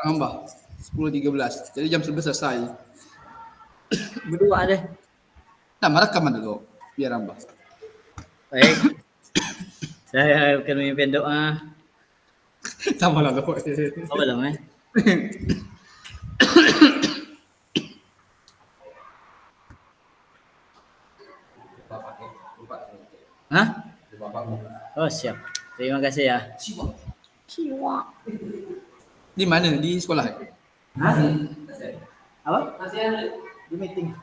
nambah 10.13. Jadi jam 11 selesai. Berdua deh. Nah, merekaman dulu biar nambah. Baik. Saya akan memimpin doa. Sama lah lo. Oh, belum ya? Hah? Oh, siap. Terima kasih ya. Di mana? Di sekolah? Hah? Apa? Di meeting.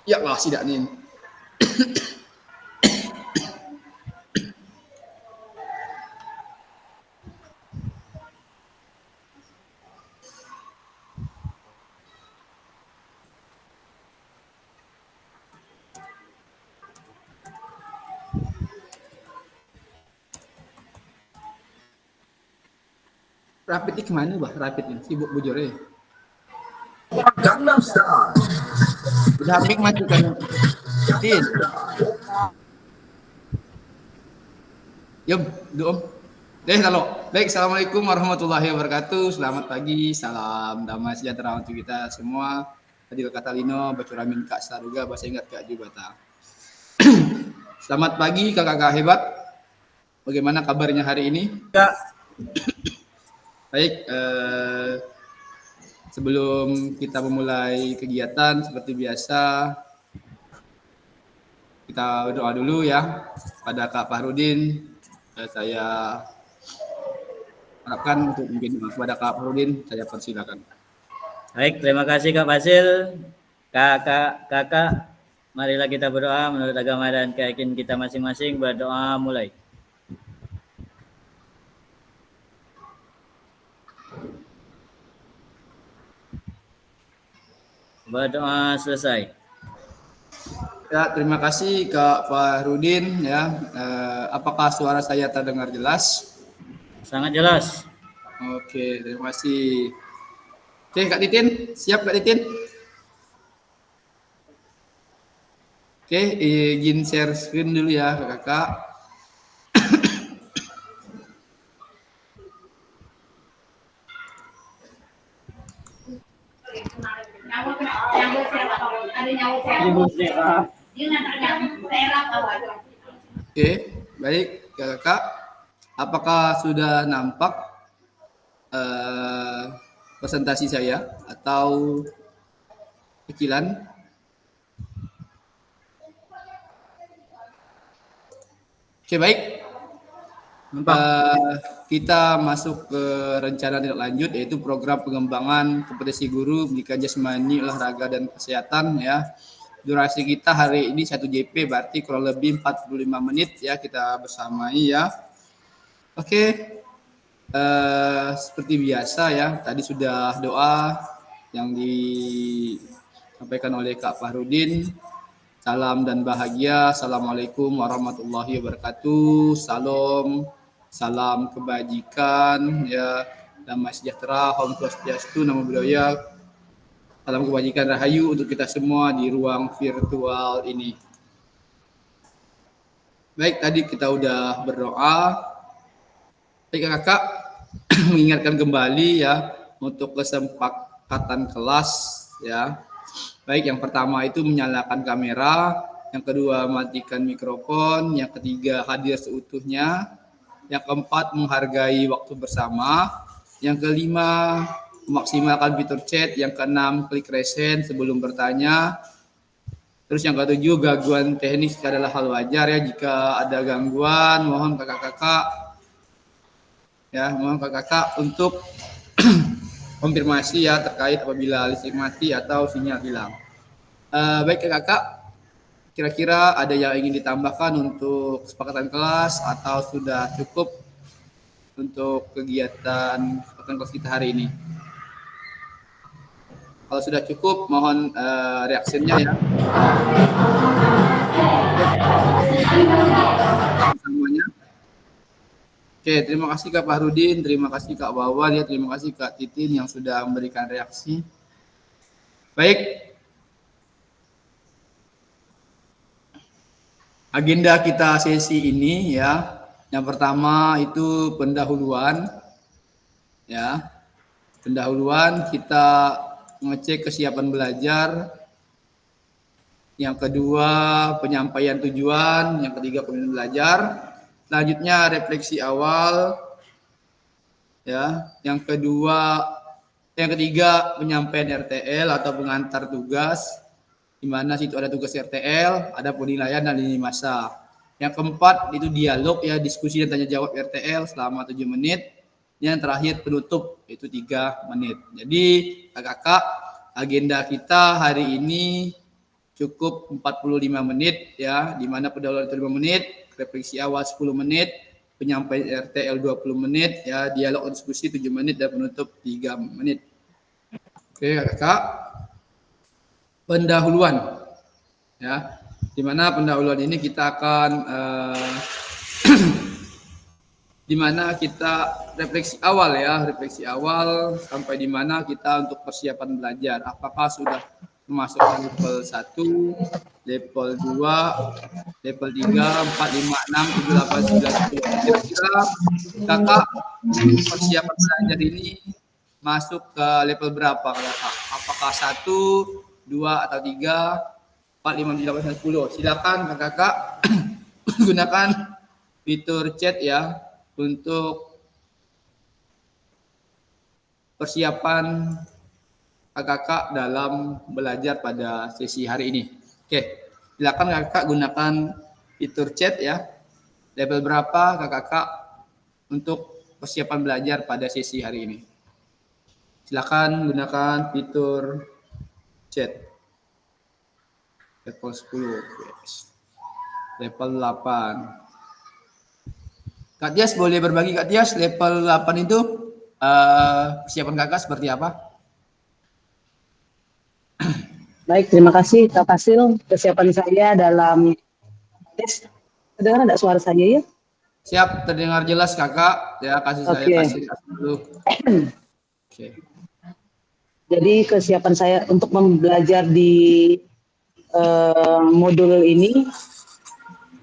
Ya lah, tidak nih. Rapid ini kemana, bah? Rapid ini sibuk bujur ya. Gangnam Style. Udah mic maju kan? Din. Yum, doom. Halo. Baik, assalamualaikum warahmatullahi wabarakatuh. Selamat pagi, salam damai sejahtera untuk kita semua. Adil Katalino, Bacuramin Kak Saruga, bahasa ingat Kak Jubata. Selamat pagi kakak-kakak hebat. Bagaimana kabarnya hari ini? Kak. Baik, sebelum kita memulai kegiatan seperti biasa, kita doa dulu ya pada Kak Fahrudin. Saya harapkan untuk memimpin doa kepada Kak Fahrudin, saya persilakan. Baik, terima kasih Kak Fasil. Kakak, marilah kita berdoa menurut agama dan keyakinan kita masing-masing. Berdoa mulai. Berdoa selesai. Ya, terima kasih Kak Fahrudin ya. Apakah suara saya terdengar jelas? Sangat jelas. Oke, terima kasih. Oke, Kak Titin, siap Kak Titin? Oke, izin share screen dulu ya Kakak. Oke, baik Kakak. Apakah sudah nampak presentasi saya atau kecilan? Oke, baik. Kita masuk ke rencana tindak lanjut, yaitu program pengembangan kompetensi guru pendidikan jasmani, olahraga dan kesehatan ya. Durasi kita hari ini 1 JP, berarti kurang lebih 45 menit ya kita bersamai ya. Oke. Seperti biasa ya, tadi sudah doa yang disampaikan oleh Kak Fahrudin. Salam dan bahagia. Assalamualaikum warahmatullahi wabarakatuh. Salam kebajikan ya, damai sejahtera, Om Swastiastu, Namo Buddhaya. Salam kebajikan rahayu untuk kita semua di ruang virtual ini. Baik, tadi kita udah berdoa. Baik kakak, mengingatkan kembali ya untuk kesepakatan kelas ya. Baik, yang pertama itu menyalakan kamera, yang kedua matikan mikrofon, yang ketiga hadir seutuhnya, yang keempat menghargai waktu bersama, yang kelima memaksimalkan fitur chat, yang keenam klik resen sebelum bertanya. Terus yang ketujuh, gangguan teknis adalah hal wajar ya. Jika ada gangguan, mohon kakak-kakak untuk konfirmasi ya terkait apabila listrik mati atau sinyal hilang. Baik kakak, kira-kira ada yang ingin ditambahkan untuk kesepakatan kelas atau sudah cukup untuk kegiatan kesepakatan kelas kita hari ini? Kalau sudah cukup, mohon reaksinya ya. Semuanya. Oke, Oke, terima kasih Kak Fahrudin, terima kasih Kak Wawan, ya terima kasih Kak Titin yang sudah memberikan reaksi. Baik, agenda kita sesi ini ya, yang pertama itu pendahuluan ya. Pendahuluan kita mengecek kesiapan belajar. Yang kedua penyampaian tujuan, yang ketiga pemilihan belajar. Selanjutnya refleksi awal ya. Yang ketiga penyampaian RTL atau pengantar tugas, di mana situ ada tugas RTL, ada penilaian dan lini masa. Yang keempat itu dialog ya, diskusi dan tanya jawab RTL selama 7 menit. Yang terakhir penutup itu 3 menit. Jadi kakak, agenda kita hari ini cukup 45 menit ya, di mana pendahuluan itu 5 menit, refleksi awal 10 menit, penyampaian RTL 20 menit ya, dialog dan diskusi 7 menit dan penutup 3 menit. Oke kakak, pendahuluan ya, di mana pendahuluan ini kita akan di mana kita refleksi awal ya, refleksi awal sampai di mana kita untuk persiapan belajar, apakah sudah masuk level 1, level 2, level 3, 4, 5, 6, 7, 8, 9, 10. Kira-kira kakak persiapan belajar ini masuk ke level berapa kakak? Apakah 1, 2 atau 3, 4, 5, 7, 8, 9, 10? Silakan kakak gunakan fitur chat ya untuk persiapan kakak dalam belajar pada sesi hari ini. Oke, silakan kakak gunakan fitur chat ya. Level berapa kakak untuk persiapan belajar pada sesi hari ini? Silakan gunakan fitur chat. Level 10, level 8. Kak Tias boleh berbagi Kak Tias, level 8 itu persiapan kakak seperti apa? Baik, terima kasih Kak Fasil. Persiapan saya dalam tes. Kedengaran enggak suara saya ya? Siap, terdengar jelas kakak. Ya, saya kasih dulu. Oke. Jadi kesiapan saya untuk belajar di modul ini,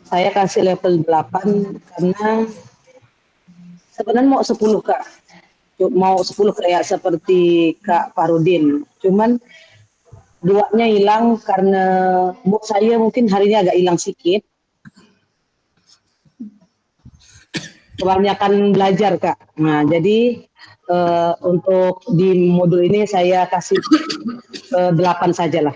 saya kasih level 8 karena sebenarnya mau 10 Kak. Mau 10 kayak seperti Kak Fahrudin. Cuman 2-nya hilang karena mood saya mungkin hari ini agak hilang sedikit. Kebanyakan belajar Kak. Nah jadi untuk di modul ini saya kasih 8 sajalah.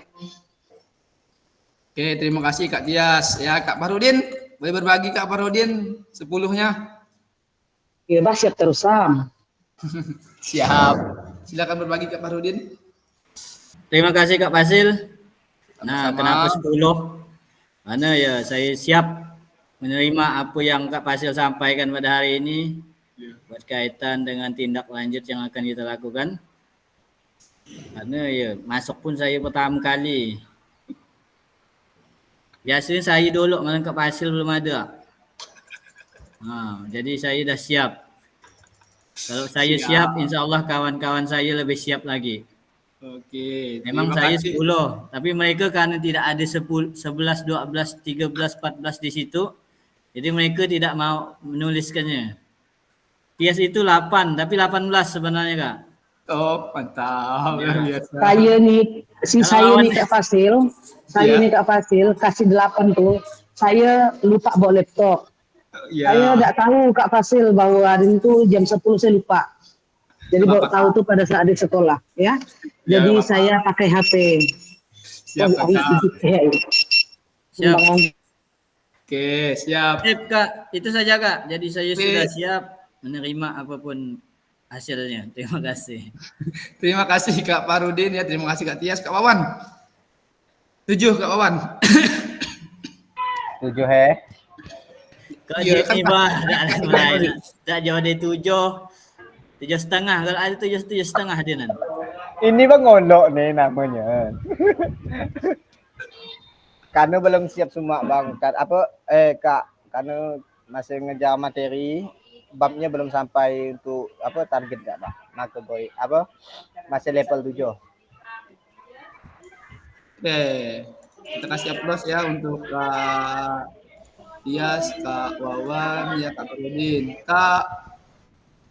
Oke, terima kasih Kak Tias. Ya, Kak Fahrudin, boleh berbagi Kak Fahrudin 10-nya? Bebas, siap terus Sam. Siap. Silakan berbagi Kak Fahrudin. Terima kasih Kak Fasil. Nah, Sama-sama. kenapa 10? Mana ya, saya siap menerima apa yang Kak Fasil sampaikan pada hari ini berkaitan dengan tindak lanjut yang akan kita lakukan. Karena ya, masuk pun saya pertama kali. Biasanya saya dulu dengan Kak Fasil belum ada. Jadi saya dah siap. Kalau saya siap, insya Allah kawan-kawan saya lebih siap lagi. Oke. Memang saya 10, tapi mereka karena tidak ada 11, 12, 13, 14 di situ, jadi mereka tidak mau menuliskannya. Tias itu 8, tapi 18 sebenarnya Kak. Oh, mantap. Luar biasa. Saya nih, saya nih Kak Fasil, Kak Fasil kasih 8 tuh. Saya lupa bawa laptop. Saya tidak tahu Kak Fasil bahwa hari itu jam 10 saya lupa. Jadi baru tahu tuh pada saat di sekolah, ya. Jadi saya pakai HP. Siap, Kak. Siap. Oke, siap. Siap Kak, itu saja Kak. Jadi saya sudah siap menerima apapun hasilnya. Terima kasih. Terima kasih Kak Fahrudin ya. Terima kasih Kak Tias. Kak Wawan. 7 Kak Wawan. 7 he. Kalau jadi bah, tak jauh dari 7,5. Kalau ada 7,5 dia nanti. Ini bang ngolok nih namanya. Karena belum siap semua bang. Kak, karena masih ngejar materi. babnya belum sampai untuk apa target nggak Pak? Boy apa masih level 7. Oke, kita kasih aplaus ya untuk Kak Tias, Kak Wawan, ya Kak Rudin. Kak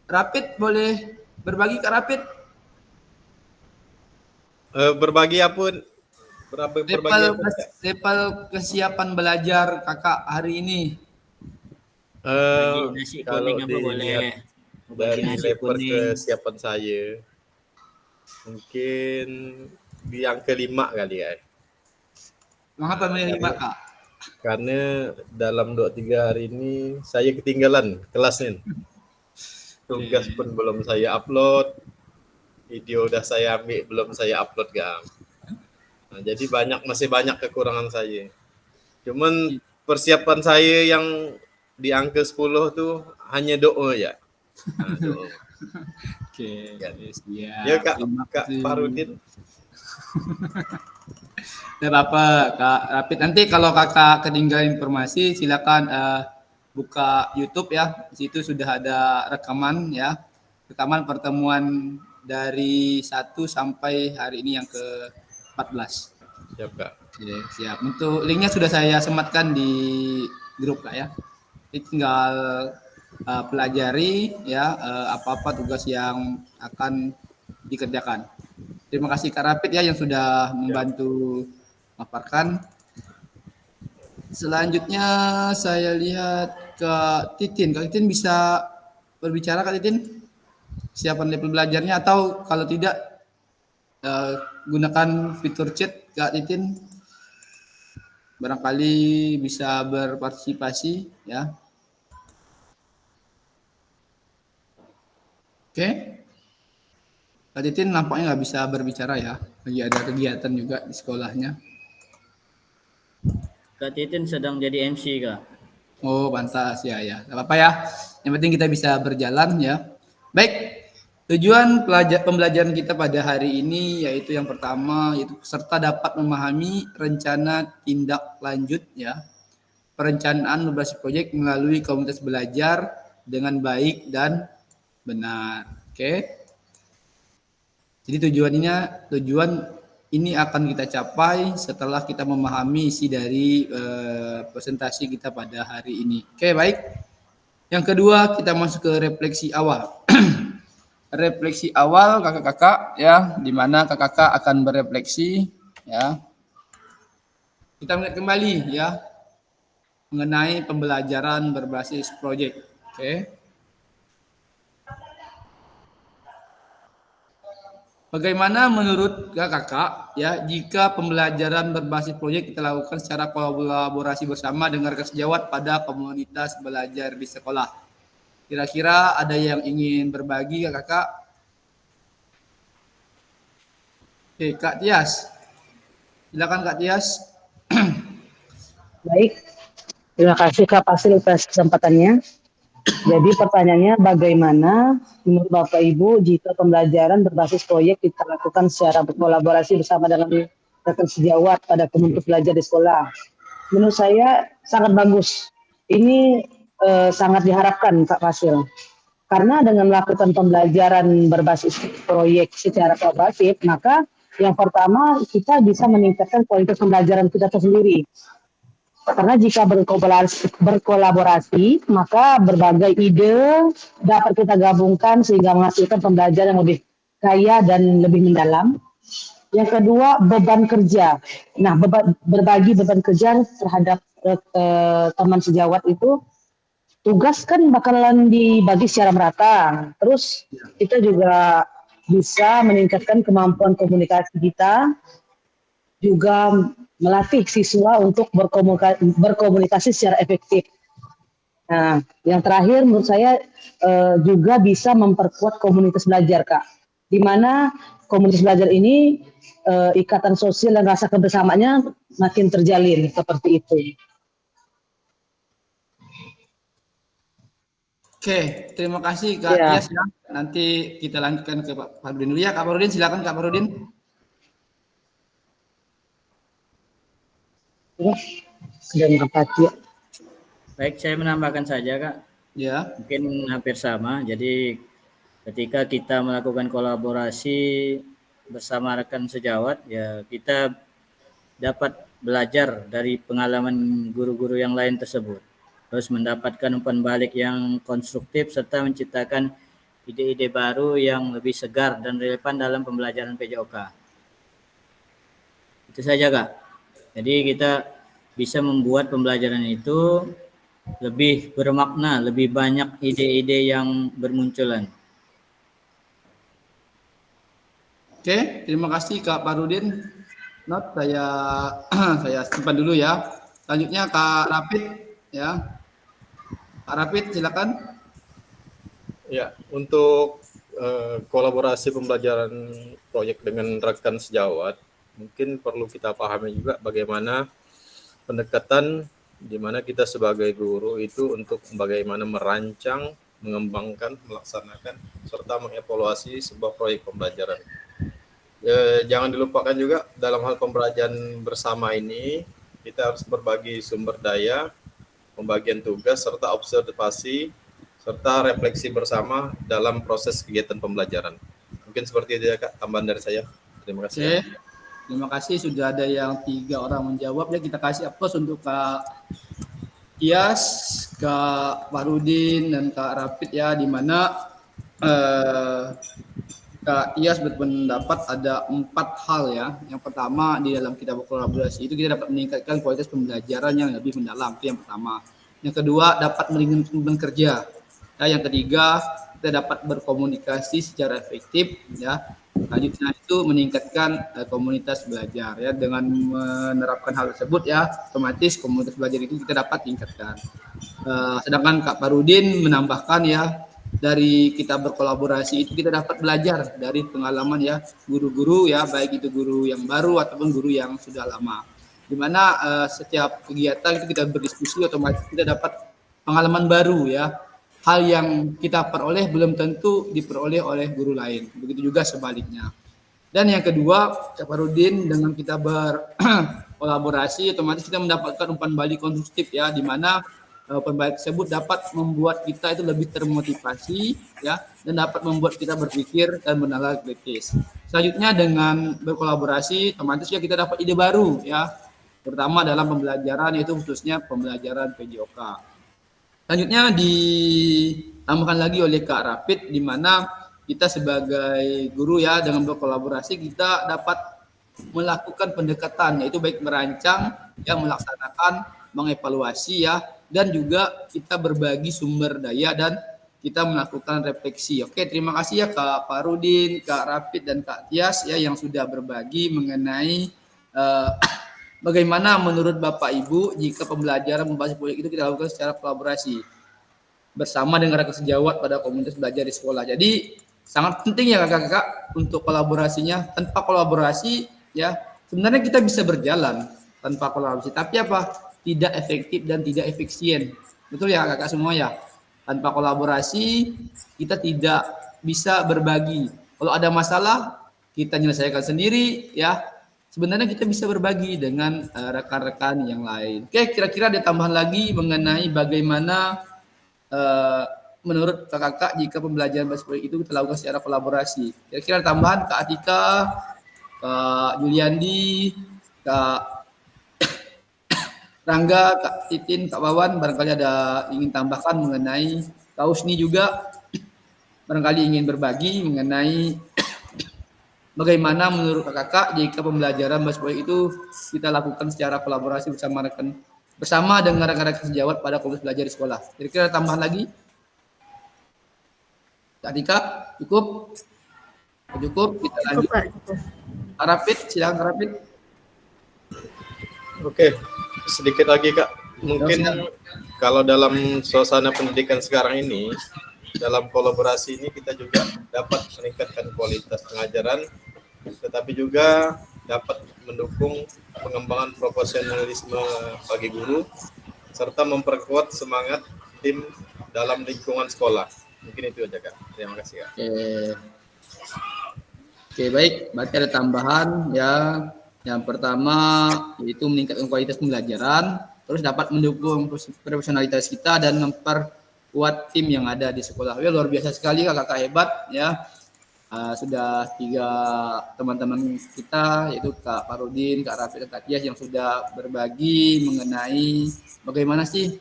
Rapid boleh berbagi Kak Rapid? Berbagi apa? Berbagi apa? Level kesiapan belajar Kakak hari ini. Bagi nasi Kalau kuning apa boleh? dilihat Bagi dari nasi level kuning. kesiapan saya, mungkin di angka 5 kali ya. Mengapa milih 5 Kak? Karena dalam 2-3 hari ini saya ketinggalan kelasnya. Tugas pun belum saya upload, video udah saya ambil belum saya upload kan. Nah, jadi masih banyak kekurangan saya. Cuman persiapan saya yang di angka 10 tuh hanya doa ya. Nah, doa. Oke, Ya. siap. Ya Kak Terima kasih. Farudin. Tidak apa-apa Kak Rapid. Nanti kalau Kakak ketinggalan informasi silakan buka YouTube ya. Di situ sudah ada rekaman ya. Rekaman pertemuan dari 1 sampai hari ini yang ke-14. Siap Kak. Oke, siap. Untuk linknya sudah saya sematkan di grup Kak ya. Jadi tinggal pelajari ya apa-apa tugas yang akan dikerjakan. Terima kasih Kak Rapid ya yang sudah membantu memaparkan. Selanjutnya saya lihat Kak Titin. Kak Titin bisa berbicara Kak Titin? Siapan level belajarnya atau kalau tidak gunakan fitur chat Kak Titin. Barangkali bisa berpartisipasi ya. Oke. Kak Titin nampaknya nggak bisa berbicara ya. Lagi ada kegiatan juga di sekolahnya. Kak Titin sedang jadi MC Kak. Oh, pantas ya ya. Gak apa-apa ya. Yang penting kita bisa berjalan ya. Baik. Tujuan pembelajaran kita pada hari ini yaitu yang pertama yaitu peserta dapat memahami rencana tindak lanjut ya. Perencanaan berbasis proyek melalui komunitas belajar dengan baik dan benar. Oke. Jadi tujuan ini akan kita capai setelah kita memahami isi dari presentasi kita pada hari ini. Oke, baik. Yang kedua, kita masuk ke refleksi awal. Refleksi awal kakak-kakak ya, di mana kakak-kakak akan berefleksi ya. Kita melihat kembali ya mengenai pembelajaran berbasis proyek. Oke. Bagaimana menurut kakak ya jika pembelajaran berbasis proyek kita lakukan secara kolaborasi bersama dengan sejawat pada komunitas belajar di sekolah? Kira-kira ada yang ingin berbagi kakak? Oke, Kak Tias. Silakan Kak Tias. Baik, terima kasih Kak Pasil atas kesempatannya. Jadi pertanyaannya bagaimana menurut Bapak Ibu jika pembelajaran berbasis proyek kita lakukan secara berkolaborasi bersama dengan rekan sejawat pada komunitas belajar di sekolah? Menurut saya sangat bagus. Ini sangat diharapkan Kak Pasil. Karena dengan melakukan pembelajaran berbasis proyek secara kolaboratif, maka yang pertama kita bisa meningkatkan kualitas pembelajaran kita sendiri. Karena jika berkolaborasi, maka berbagai ide dapat kita gabungkan sehingga menghasilkan pembelajaran yang lebih kaya dan lebih mendalam. Yang kedua, beban kerja. Nah, berbagi beban kerja terhadap teman sejawat itu, tugas kan bakalan dibagi secara merata. Terus kita juga bisa meningkatkan kemampuan komunikasi kita, juga melatih siswa untuk berkomunikasi secara efektif. Nah, yang terakhir menurut saya juga bisa memperkuat komunitas belajar, Kak. Di mana komunitas belajar ini ikatan sosial dan rasa kebersamaannya makin terjalin seperti itu. Oke, terima kasih Kak Tias ya. Nanti kita lanjutkan ke Pak Farudin dulu ya. Kak Farudin, silakan Kak Farudin. Dan empati. Baik, saya menambahkan saja Kak. Ya. Mungkin hampir sama. Jadi ketika kita melakukan kolaborasi bersama rekan sejawat, ya kita dapat belajar dari pengalaman guru-guru yang lain tersebut. Terus mendapatkan umpan balik yang konstruktif serta menciptakan ide-ide baru yang lebih segar dan relevan dalam pembelajaran PJOK. Itu saja, Kak. Jadi kita bisa membuat pembelajaran itu lebih bermakna, lebih banyak ide-ide yang bermunculan. Oke, terima kasih Kak Parudin. Not saya saya simpan dulu ya. Selanjutnya Kak Rapid ya. Kak Rapid silakan. Ya, untuk kolaborasi pembelajaran proyek dengan rekan sejawat, mungkin perlu kita pahami juga bagaimana pendekatan di mana kita sebagai guru itu untuk bagaimana merancang, mengembangkan, melaksanakan, serta mengevaluasi sebuah proyek pembelajaran. Jangan dilupakan juga dalam hal pembelajaran bersama ini, kita harus berbagi sumber daya, pembagian tugas, serta observasi, serta refleksi bersama dalam proses kegiatan pembelajaran. Mungkin seperti itu ya Kak, tambahan dari saya. Terima kasih. Oke. Terima kasih, sudah ada yang 3 orang menjawab ya. Kita kasih aplaus untuk Kak Tias, Kak Parudin, dan Kak Rapid ya, di mana Kak Tias berpendapat ada 4 hal ya. Yang pertama, di dalam kita berkolaborasi itu kita dapat meningkatkan kualitas pembelajaran yang lebih mendalam. Itu yang pertama. Yang kedua, dapat meringankan beban kerja. Ya, yang ketiga, kita dapat berkomunikasi secara efektif ya. Selanjutnya itu meningkatkan komunitas belajar ya. Dengan menerapkan hal tersebut ya, otomatis komunitas belajar itu kita dapat tingkatkan. Sedangkan Kak Parudin menambahkan ya, dari kita berkolaborasi itu kita dapat belajar dari pengalaman ya guru-guru ya, baik itu guru yang baru ataupun guru yang sudah lama. Di mana setiap kegiatan itu kita berdiskusi, otomatis kita dapat pengalaman baru ya. Hal yang kita peroleh belum tentu diperoleh oleh guru lain. Begitu juga sebaliknya. Dan yang kedua, Kak Parudin, dengan kita berkolaborasi, otomatis kita mendapatkan umpan balik konstruktif ya, di mana umpan balik tersebut dapat membuat kita itu lebih termotivasi ya, dan dapat membuat kita berpikir dan menalar kritis. Selanjutnya dengan berkolaborasi, otomatis ya kita dapat ide baru ya, terutama dalam pembelajaran, yaitu khususnya pembelajaran PJOK. Selanjutnya ditambahkan lagi oleh Kak Rapid, di mana kita sebagai guru ya, dengan berkolaborasi kita dapat melakukan pendekatan, yaitu baik merancang, ya, melaksanakan, mengevaluasi ya, dan juga kita berbagi sumber daya dan kita melakukan refleksi. Oke, terima kasih ya Kak Parudin, Kak Rapid, dan Kak Tias ya, yang sudah berbagi mengenai bagaimana menurut Bapak Ibu jika pembelajaran berbasis proyek itu kita lakukan secara kolaborasi bersama dengan rekan sejawat pada komunitas belajar di sekolah. Jadi sangat penting ya kakak-kakak untuk kolaborasinya. Tanpa kolaborasi ya sebenarnya kita bisa berjalan tanpa kolaborasi, tapi apa? Tidak efektif dan tidak efisien. Betul ya kakak semua ya? Tanpa kolaborasi kita tidak bisa berbagi. Kalau ada masalah kita menyelesaikan sendiri ya. Sebenarnya kita bisa berbagi dengan rekan-rekan yang lain. Oke, kira-kira ada tambahan lagi mengenai bagaimana menurut kakak jika pembelajaran berbasis proyek itu kita lakukan secara kolaborasi. Kira-kira ada tambahan Kak Atika, Kak Juliandi, Kak Rangga, Kak Titin, Kak Wawan, barangkali ada ingin tambahkan mengenai Kak Usni juga, barangkali ingin berbagi mengenai bagaimana menurut kakak jika pembelajaran berbasis proyek itu kita lakukan secara kolaborasi bersama dengan rekan-rekan sejawat pada komunitas belajar di sekolah. Kira-kira tambahan lagi? Kak Tika, cukup? Cukup, kita lanjut. Kak Rapid, silakan Kak Rapid. Oke, sedikit lagi Kak. Mungkin kalau dalam suasana pendidikan sekarang ini, dalam kolaborasi ini kita juga dapat meningkatkan kualitas pengajaran, tetapi juga dapat mendukung pengembangan profesionalisme bagi guru, serta memperkuat semangat tim dalam lingkungan sekolah. Mungkin itu aja Kak. Terima kasih Kak. Oke, baik. Berarti ada tambahan ya. Yang pertama yaitu meningkatkan kualitas pembelajaran, terus dapat mendukung profesionalitas kita dan kuat tim yang ada di sekolah. Ya, luar biasa sekali kakak hebat ya. Sudah 3 teman-teman kita yaitu Kak Parudin, Kak Rafi, dan Kak Tias yang sudah berbagi mengenai bagaimana sih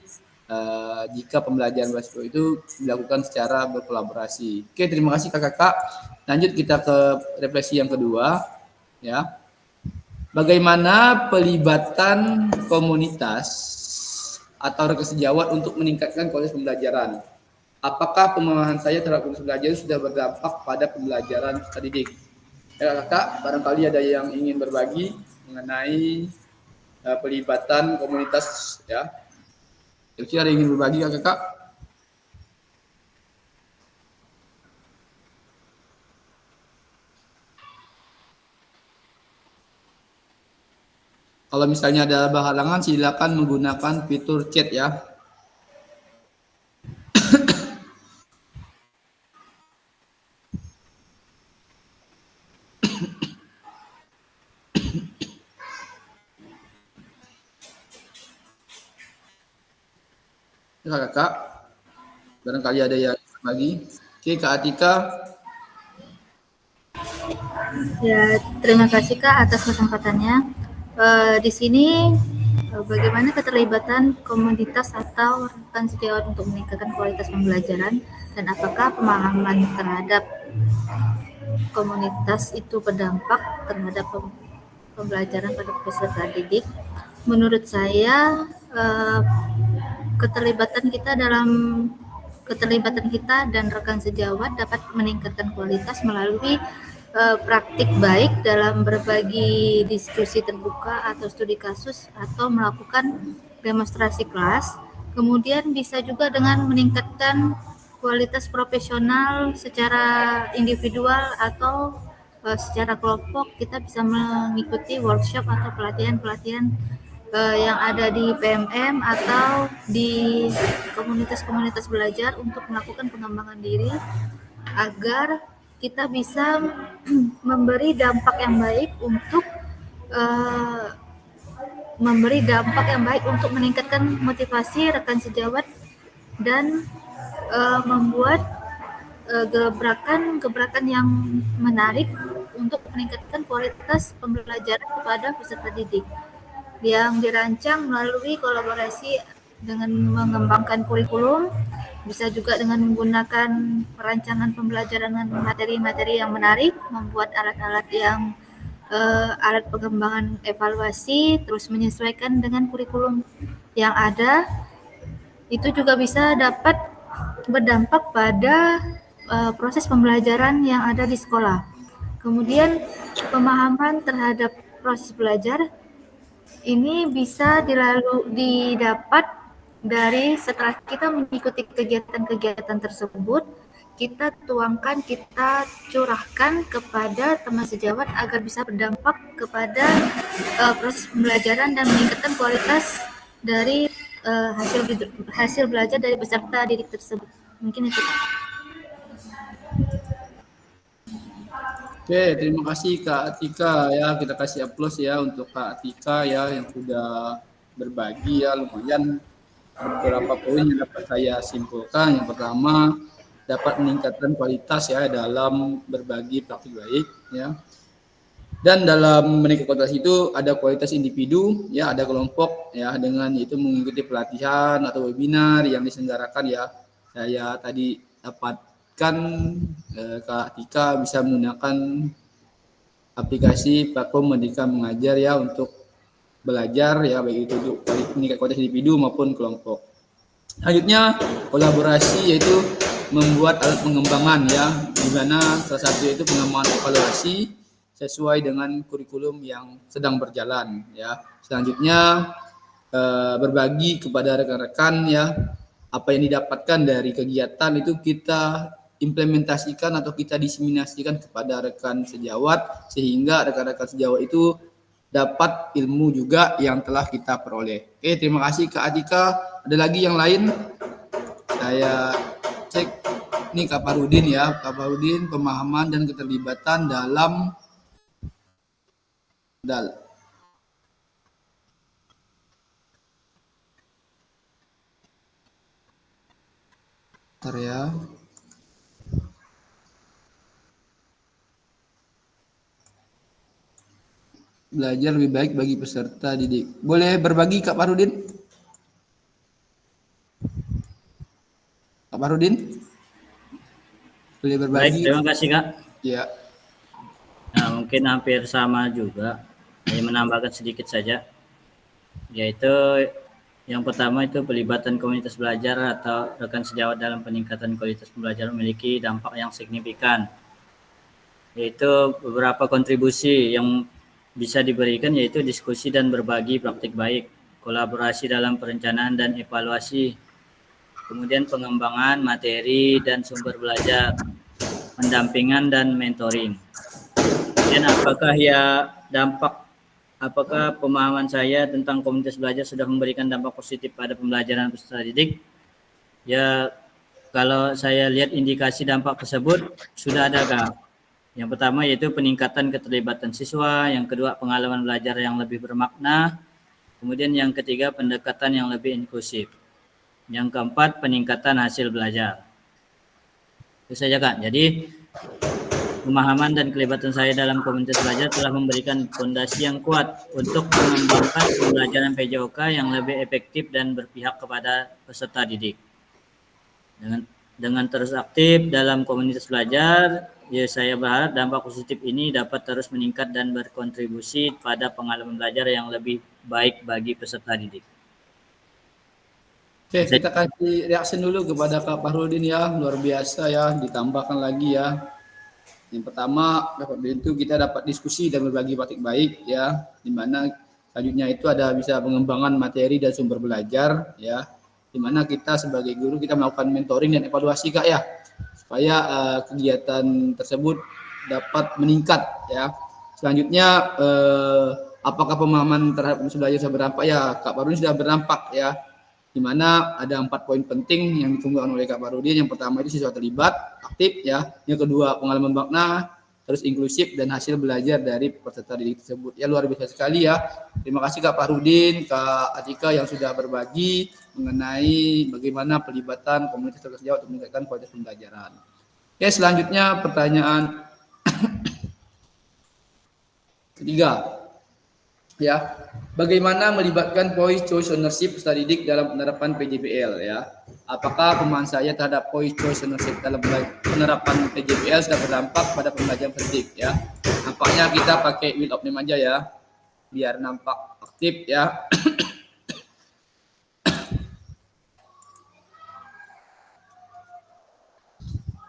jika pembelajaran bahasa itu dilakukan secara berkolaborasi. Oke, terima kasih kakak-kakak. Lanjut kita ke refleksi yang kedua ya. Bagaimana pelibatan komunitas atau rekan sejawat untuk meningkatkan kualitas pembelajaran? Apakah pemahaman saya terhadap kualitas belajar sudah berdampak pada pembelajaran peserta didik? Ya kakak, barangkali ada yang ingin berbagi mengenai pelibatan komunitas ya. Kira-kira ada yang ingin berbagi kakak? Kalau misalnya ada halangan silakan menggunakan fitur chat ya. Ya, kakak, barangkali ada yang berbagi. Oke, Kak Atika. Ya, terima kasih Kak atas kesempatannya. Di sini bagaimana keterlibatan komunitas atau rekan sejawat untuk meningkatkan kualitas pembelajaran dan apakah pemahaman terhadap komunitas itu berdampak terhadap pembelajaran pada peserta didik? Menurut saya keterlibatan kita dan rekan sejawat dapat meningkatkan kualitas melalui praktik baik dalam berbagi diskusi terbuka atau studi kasus atau melakukan demonstrasi kelas. Kemudian bisa juga dengan meningkatkan kualitas profesional secara individual atau secara kelompok. Kita bisa mengikuti workshop atau pelatihan-pelatihan yang ada di PMM atau di komunitas-komunitas belajar untuk melakukan pengembangan diri agar kita bisa memberi dampak yang baik untuk meningkatkan motivasi rekan sejawat dan membuat gebrakan yang menarik untuk meningkatkan kualitas pembelajaran kepada peserta didik yang dirancang melalui kolaborasi dengan mengembangkan kurikulum, bisa juga dengan menggunakan perancangan pembelajaran dengan materi-materi yang menarik, membuat alat-alat yang alat pengembangan evaluasi, terus menyesuaikan dengan kurikulum yang ada. Itu juga bisa dapat berdampak pada proses pembelajaran yang ada di sekolah. Kemudian pemahaman terhadap proses belajar ini bisa didapat dari setelah kita mengikuti kegiatan-kegiatan tersebut, kita tuangkan, kita curahkan kepada teman sejawat agar bisa berdampak kepada proses pembelajaran dan meningkatkan kualitas dari hasil belajar dari peserta didik tersebut. Mungkin itu. Oke, terima kasih Kak Atika ya. Kita kasih aplaus ya untuk Kak Atika ya yang sudah berbagi ya, lumayan beberapa poin yang dapat saya simpulkan. Yang pertama, dapat meningkatkan kualitas ya dalam berbagi praktik baik ya. Dan dalam meningkatkan kualitas itu ada kualitas individu ya, ada kelompok ya, dengan itu mengikuti pelatihan atau webinar yang diselenggarakan ya. Saya tadi dapat Kak Tika bisa menggunakan aplikasi platform Merdeka Mengajar ya untuk belajar ya, baik itu untuk meningkatkan kualitas individu maupun kelompok. Selanjutnya kolaborasi yaitu membuat alat pengembangan ya, di mana salah satu yaitu pengembangan evaluasi sesuai dengan kurikulum yang sedang berjalan ya. Selanjutnya berbagi kepada rekan-rekan ya, apa yang didapatkan dari kegiatan itu kita implementasikan atau kita diseminasikan kepada rekan sejawat sehingga rekan-rekan sejawat itu dapat ilmu juga yang telah kita peroleh. Oke, terima kasih Kak Atika. Ada lagi yang lain? Saya cek ini Kak Parudin ya. Kak Parudin, pemahaman dan keterlibatan dalam Bentar ya. Belajar lebih baik bagi peserta didik. Boleh berbagi Kak Parudin? Kak Parudin? Boleh Baik, berbagi? terima kasih Kak. Ya. Nah, mungkin hampir sama juga. Hanya menambahkan sedikit saja. Yaitu yang pertama itu pelibatan komunitas belajar atau rekan sejawat dalam peningkatan kualitas pembelajaran memiliki dampak yang signifikan. Yaitu beberapa kontribusi yang bisa diberikan yaitu diskusi dan berbagi praktik baik, kolaborasi dalam perencanaan dan evaluasi, kemudian pengembangan materi dan sumber belajar, pendampingan dan mentoring. Kemudian apakah pemahaman saya tentang komunitas belajar sudah memberikan dampak positif pada pembelajaran peserta didik? Ya, kalau saya lihat indikasi dampak tersebut sudah ada Kak. Yang pertama yaitu peningkatan keterlibatan siswa, yang kedua pengalaman belajar yang lebih bermakna, kemudian yang ketiga pendekatan yang lebih inklusif, yang keempat peningkatan hasil belajar. Itu saja Kak. Jadi pemahaman dan kelibatan saya dalam komunitas belajar telah memberikan fondasi yang kuat untuk mengembangkan pembelajaran PJOK yang lebih efektif dan berpihak kepada peserta didik. Dengan terus aktif dalam komunitas belajar, ya saya berharap dampak positif ini dapat terus meningkat dan berkontribusi pada pengalaman belajar yang lebih baik bagi peserta didik. Oke, kita kasih reaksi dulu kepada Kak Parudin ya, luar biasa ya, ditambahkan lagi ya. Yang pertama, itu kita dapat diskusi dan berbagi praktik baik ya, di mana selanjutnya itu ada bisa pengembangan materi dan sumber belajar ya, di mana kita sebagai guru kita melakukan mentoring dan evaluasi Kak ya, supaya kegiatan tersebut dapat meningkat ya. Selanjutnya apakah pemahaman terhadap belajar sudah berdampak ya? Kak Parudin sudah berdampak ya, di mana ada 4 poin penting yang dikemukakan oleh Kak Parudin. Yang pertama itu siswa terlibat aktif ya, yang kedua pengalaman makna, terus inklusif dan hasil belajar dari peserta didik tersebut. Ya luar biasa sekali ya. Terima kasih Kak Parudin, Kak Atika yang sudah berbagi mengenai bagaimana pelibatan komunitas tersejawat untuk meningkatkan kualitas pembelajaran. Oke, selanjutnya pertanyaan ketiga. Ya, bagaimana melibatkan voice choice ownership peserta didik dalam penerapan PJBL ya? Apakah pemahaman saya terhadap voice choice ownership dalam penerapan PJBL sudah berdampak pada pembelajaran peserta didik ya? Nampaknya kita pakai wheel of name aja ya, biar nampak aktif ya.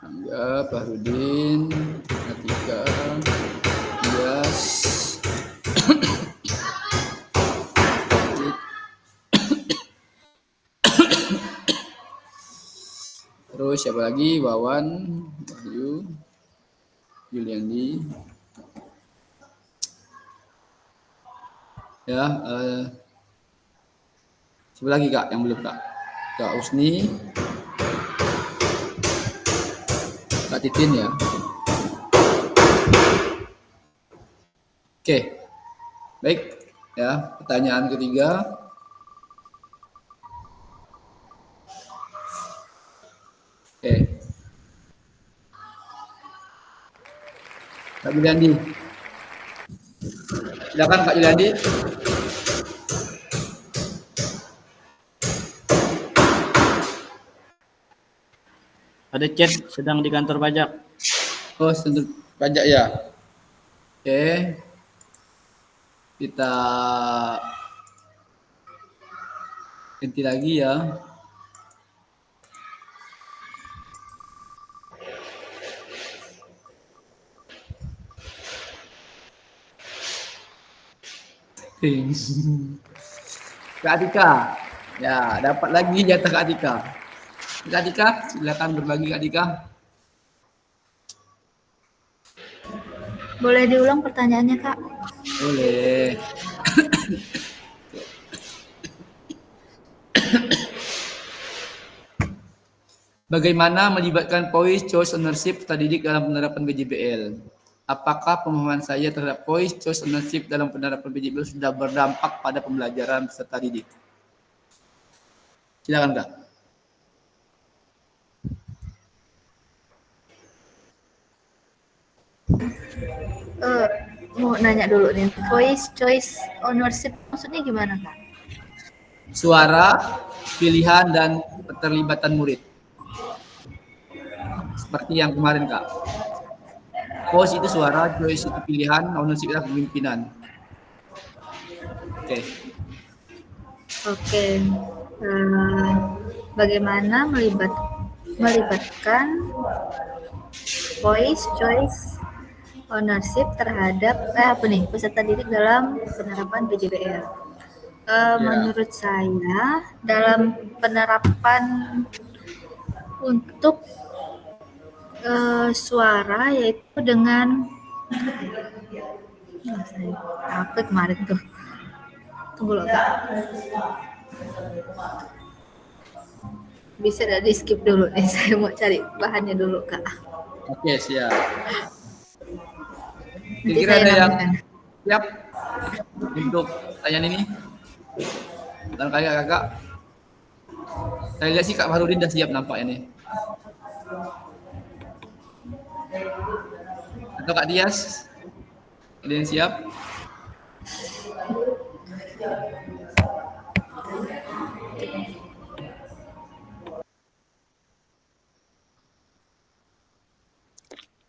Angga, Parudin, Atika, Yes. Terus siapa lagi? Wawan, Wahyu, Yuliandi. Ya, siapa lagi Kak yang belum Kak? Kak Usni, Kak Titin ya. Oke, baik ya. Pertanyaan ketiga. Oke. Kak Juliandi. Silakan Kak Juliandi. Ada chat sedang di kantor pajak. Oh, sedang pajak ya. Oke. Kita ganti lagi ya. Kak Atika, ya dapat lagi jatah Kak Atika. Kak Atika, silakan berbagi Kak Atika. Boleh diulang pertanyaannya, Kak? Boleh. Bagaimana melibatkan voice choice ownership peserta didik dalam penerapan PJBL? Apakah pemahaman saya terhadap voice choice ownership dalam penerapan PJBL sudah berdampak pada pembelajaran peserta didik? Silakan Kak. Mau nanya dulu nih, voice choice ownership maksudnya gimana Kak? Suara, pilihan, dan keterlibatan murid. Seperti yang kemarin Kak. Voice itu suara, choice itu pilihan, ownership itu kepemimpinan. Oke. Oke. Bagaimana melibatkan voice choice ownership terhadap peserta didik dalam penerapan PJBL? Menurut saya dalam penerapan untuk suara yaitu dengan apa kemarin tuh, tunggu loh Kak, bisa di skip dulu nih, saya mau cari bahannya dulu Kak. Oke, siap. Nanti Kira-kira saya ada yang namakan. siap untuk pertanyaan ini? Dan kakak, saya lihat sih Kak Farudin udah siap nampaknya nih. Atau Kak Dias, ada yang siap?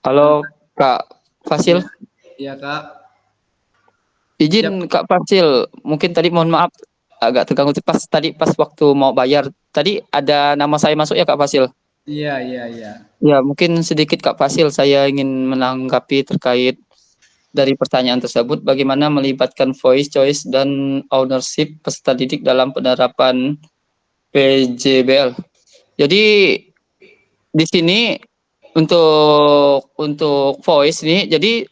Halo Kak Fasil, Iya Kak. izin Kak Fasil, mungkin tadi mohon maaf agak terganggu pas waktu mau bayar. Tadi ada nama saya masuk ya Kak Fasil? Iya. Ya mungkin sedikit Kak Fasil, saya ingin menanggapi terkait dari pertanyaan tersebut, bagaimana melibatkan voice, choice, dan ownership peserta didik dalam penerapan PJBL. Jadi di sini untuk voice nih, jadi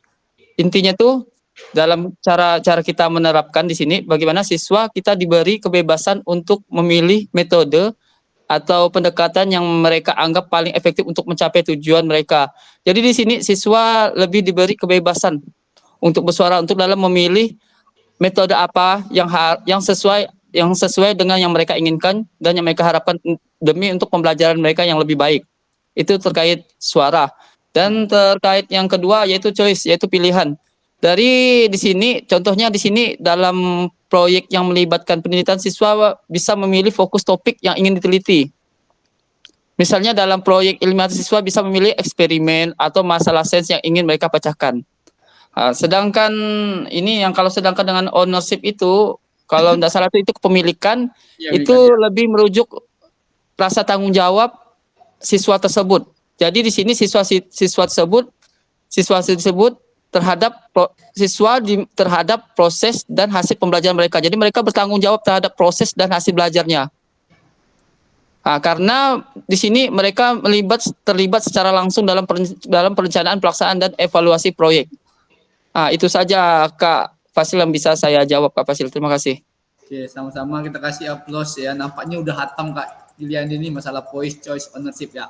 intinya tuh dalam cara kita menerapkan di sini, bagaimana siswa kita diberi kebebasan untuk memilih metode atau pendekatan yang mereka anggap paling efektif untuk mencapai tujuan mereka. Jadi di sini siswa lebih diberi kebebasan untuk bersuara, untuk dalam memilih metode apa yang sesuai dengan yang mereka inginkan dan yang mereka harapkan demi untuk pembelajaran mereka yang lebih baik. Itu terkait suara. Dan terkait yang kedua yaitu choice, yaitu pilihan. Dari di sini, contohnya di sini dalam proyek yang melibatkan penelitian, siswa bisa memilih fokus topik yang ingin diteliti. Misalnya dalam proyek ilmiah, siswa bisa memilih eksperimen atau masalah sains yang ingin mereka pecahkan. Sedangkan ini sedangkan dengan ownership itu, kalau tidak salah itu kepemilikan, itu lebih merujuk rasa tanggung jawab siswa tersebut. Jadi di sini siswa tersebut terhadap proses dan hasil pembelajaran mereka. Jadi mereka bertanggung jawab terhadap proses dan hasil belajarnya. Karena di sini mereka terlibat secara langsung dalam perencanaan, pelaksanaan, dan evaluasi proyek. Itu saja Kak Fasil yang bisa saya jawab Kak Fasil. Terima kasih. Oke, sama-sama kita kasih aplaus ya. Nampaknya udah hatam Kak Julian ini masalah voice, choice, ownership ya.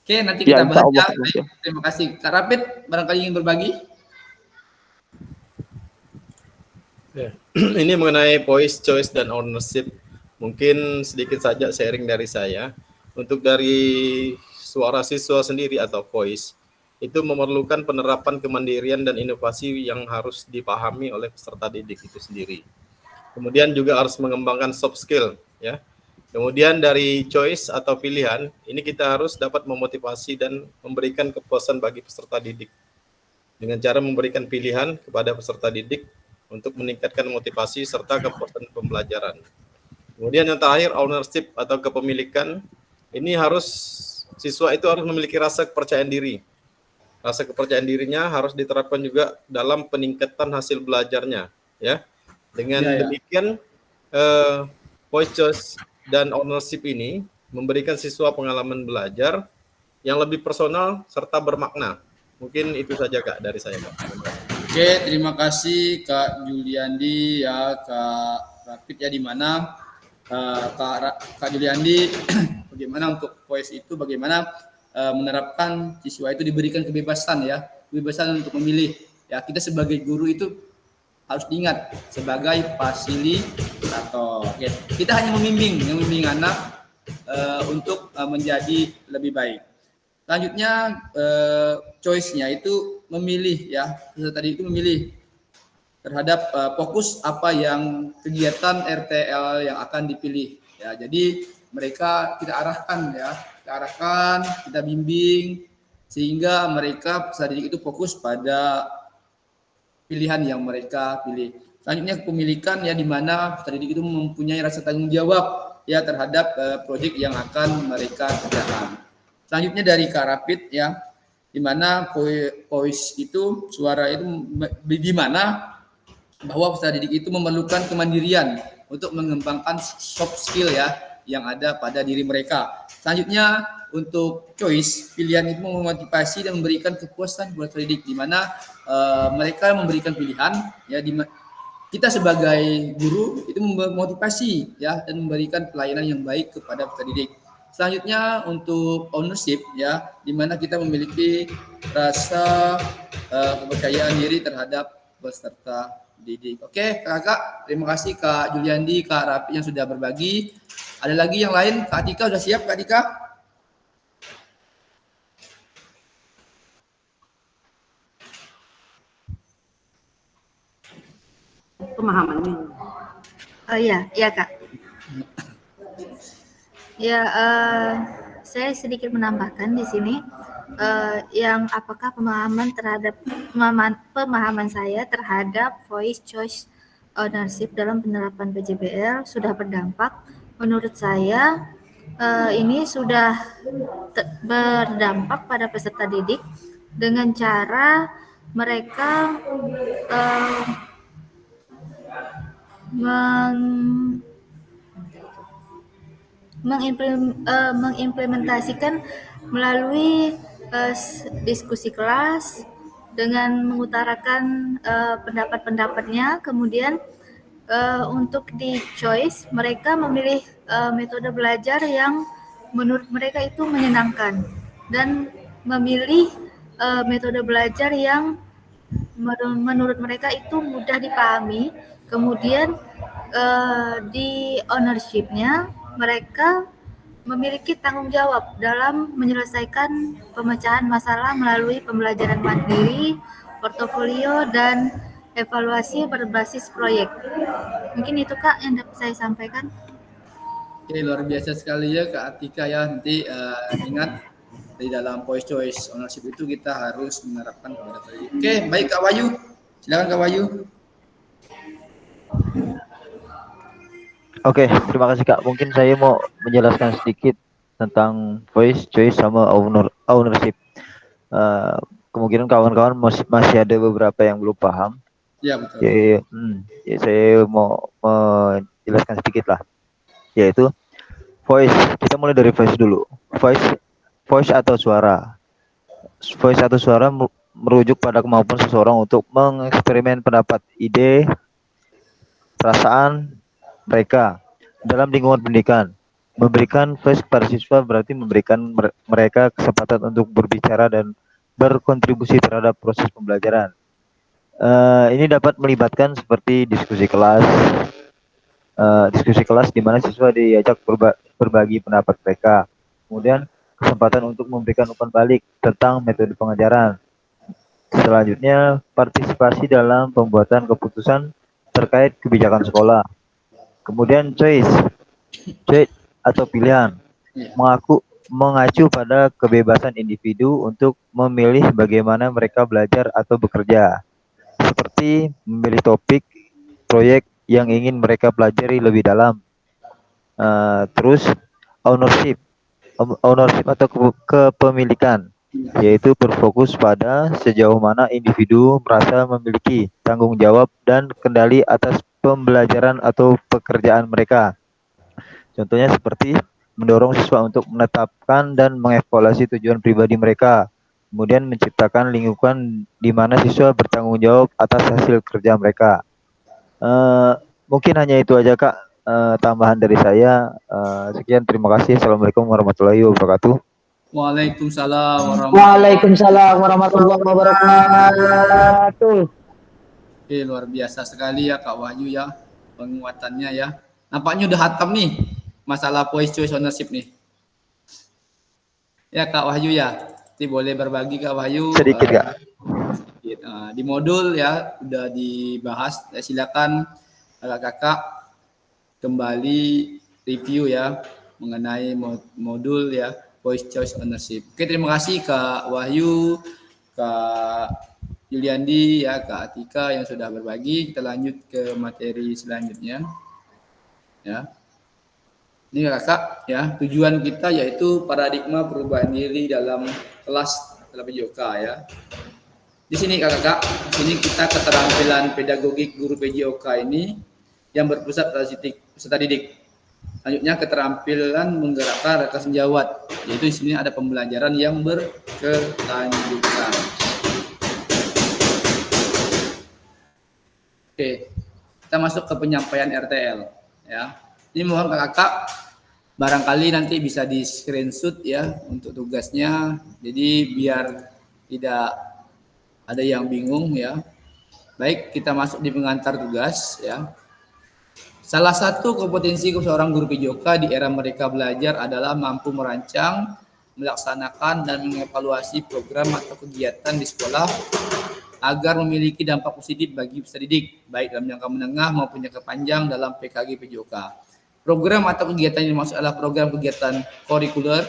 Oke, nanti kita bahas ya. Terima kasih. Kak Rapid, barangkali ingin berbagi? Ya. Ini mengenai voice, choice, dan ownership. Mungkin sedikit saja sharing dari saya. Untuk dari suara siswa sendiri atau voice, itu memerlukan penerapan kemandirian dan inovasi yang harus dipahami oleh peserta didik itu sendiri. Kemudian juga harus mengembangkan soft skill, ya. Kemudian dari choice atau pilihan, ini kita harus dapat memotivasi dan memberikan kepuasan bagi peserta didik dengan cara memberikan pilihan kepada peserta didik untuk meningkatkan motivasi serta kepuasan pembelajaran. Kemudian yang terakhir, ownership atau kepemilikan, ini siswa itu harus memiliki rasa kepercayaan diri. Rasa kepercayaan dirinya harus diterapkan juga dalam peningkatan hasil belajarnya, ya. Dengan demikian, voice, choice, dan ownership ini memberikan siswa pengalaman belajar yang lebih personal serta bermakna. Mungkin itu saja Kak dari saya Kak. Oke, terima kasih Kak Juliandi ya, Kak Rapid ya, di mana Kak Juliandi bagaimana untuk voice itu, bagaimana menerapkan siswa itu diberikan kebebasan kebebasan untuk memilih. Ya, kita sebagai guru itu harus diingat sebagai fasilitator. Ya, kita hanya membimbing anak untuk menjadi lebih baik. Selanjutnya choice-nya itu memilih ya, peserta didik itu memilih terhadap fokus apa yang kegiatan RTL yang akan dipilih ya. Jadi mereka kita arahkan ya, kita bimbing sehingga mereka peserta didik itu fokus pada pilihan yang mereka pilih. Selanjutnya kepemilikan ya, di mana peserta didik itu mempunyai rasa tanggung jawab ya terhadap proyek yang akan mereka kerjakan. Selanjutnya dari Kak Rapid ya, di mana voice itu suara itu di mana bahwa peserta didik itu memerlukan kemandirian untuk mengembangkan soft skill ya yang ada pada diri mereka. Selanjutnya untuk choice, pilihan itu memotivasi dan memberikan kepuasan buat peserta didik, di mana mereka memberikan pilihan ya, kita sebagai guru itu memotivasi ya dan memberikan pelayanan yang baik kepada peserta didik. Selanjutnya untuk ownership ya, di mana kita memiliki rasa kepercayaan diri terhadap peserta didik. Oke, Kakak, terima kasih Kak Juliandi, Kak Rapi yang sudah berbagi. Ada lagi yang lain? Kak Tika sudah siap, Kak Tika? Pemahamannya. Oh iya, iya Kak. Ya, saya sedikit menambahkan di sini yang apakah pemahaman saya terhadap voice choice ownership dalam penerapan PJBL sudah berdampak. Menurut saya ini sudah berdampak pada peserta didik dengan cara mereka mengimplementasikan melalui diskusi kelas dengan mengutarakan pendapat-pendapatnya. Kemudian untuk di choice mereka memilih metode belajar yang menurut mereka itu menyenangkan dan memilih metode belajar yang menurut mereka itu mudah dipahami. Kemudian di ownership-nya mereka memiliki tanggung jawab dalam menyelesaikan pemecahan masalah melalui pembelajaran mandiri, portofolio, dan evaluasi berbasis proyek. Mungkin itu Kak yang dapat saya sampaikan. Oke, luar biasa sekali ya Kak Atika ya. Nanti ingat di dalam voice choice ownership itu kita harus menerapkan kepada tadi. Oke, baik Kak Wahyu. Silakan Kak Wahyu. Oke, terima kasih Kak. Mungkin saya mau menjelaskan sedikit tentang voice choice sama ownership. Kemungkinan kawan-kawan masih ada beberapa yang belum paham. Ya betul. Saya mau menjelaskan sedikit lah. Yaitu voice. Kita mulai dari voice dulu. Voice atau suara. Voice atau suara merujuk pada kemampuan seseorang untuk mengeksperimen pendapat, ide, perasaan mereka dalam lingkungan pendidikan. Memberikan voice kepada siswa berarti memberikan mereka kesempatan untuk berbicara dan berkontribusi terhadap proses pembelajaran. Ini dapat melibatkan seperti diskusi kelas di mana siswa diajak berbagi pendapat mereka. Kemudian kesempatan untuk memberikan umpan balik tentang metode pengajaran. Selanjutnya, partisipasi dalam pembuatan keputusan terkait kebijakan sekolah. Kemudian choice atau pilihan, mengacu pada kebebasan individu untuk memilih bagaimana mereka belajar atau bekerja, seperti memilih topik, proyek yang ingin mereka pelajari lebih dalam. Terus ownership atau kepemilikan, yaitu berfokus pada sejauh mana individu merasa memiliki tanggung jawab dan kendali atas pembelajaran atau pekerjaan mereka. Contohnya seperti mendorong siswa untuk menetapkan dan mengevaluasi tujuan pribadi mereka, kemudian menciptakan lingkungan di mana siswa bertanggung jawab atas hasil kerja mereka. Mungkin hanya itu aja Kak, tambahan dari saya. Sekian, terima kasih. Assalamualaikum warahmatullahi wabarakatuh. Waalaikumsalam Warahmatullahi wabarakatuh. Oke, luar biasa sekali ya Kak Wahyu ya, penguatannya ya. Nampaknya udah hatam nih masalah voice choice ownership nih. Ya Kak Wahyu ya, nanti boleh berbagi Kak Wahyu. Sedikit Kak. di modul ya udah dibahas. Silakan kakak-kakak kembali review ya mengenai modul ya voice choice ownership. Oke, terima kasih Kak Wahyu, Kak Yuliandi ya, Kak Atika yang sudah berbagi. Kita lanjut ke materi selanjutnya ya. Ini kakak ya, tujuan kita yaitu paradigma perubahan diri dalam kelas dalam PJOK ya. Di sini kakak, di sini kita keterampilan pedagogik guru PJOK ini yang berpusat pada peserta didik. Selanjutnya keterampilan menggerakkan rekan sejawat, yaitu di sini ada pembelajaran yang berkelanjutan. Oke, kita masuk ke penyampaian RTL ya. Ini mohon kakak barangkali nanti bisa di screenshot ya untuk tugasnya. Jadi biar tidak ada yang bingung ya. Baik, kita masuk di pengantar tugas ya. Salah satu kompetensi seorang guru PJOK di era mereka belajar adalah mampu merancang, melaksanakan dan mengevaluasi program atau kegiatan di sekolah agar memiliki dampak positif bagi peserta didik, baik dalam jangka menengah maupun jangka panjang dalam PKG PJOK. Program atau kegiatan yang dimaksud adalah program kegiatan kurikuler.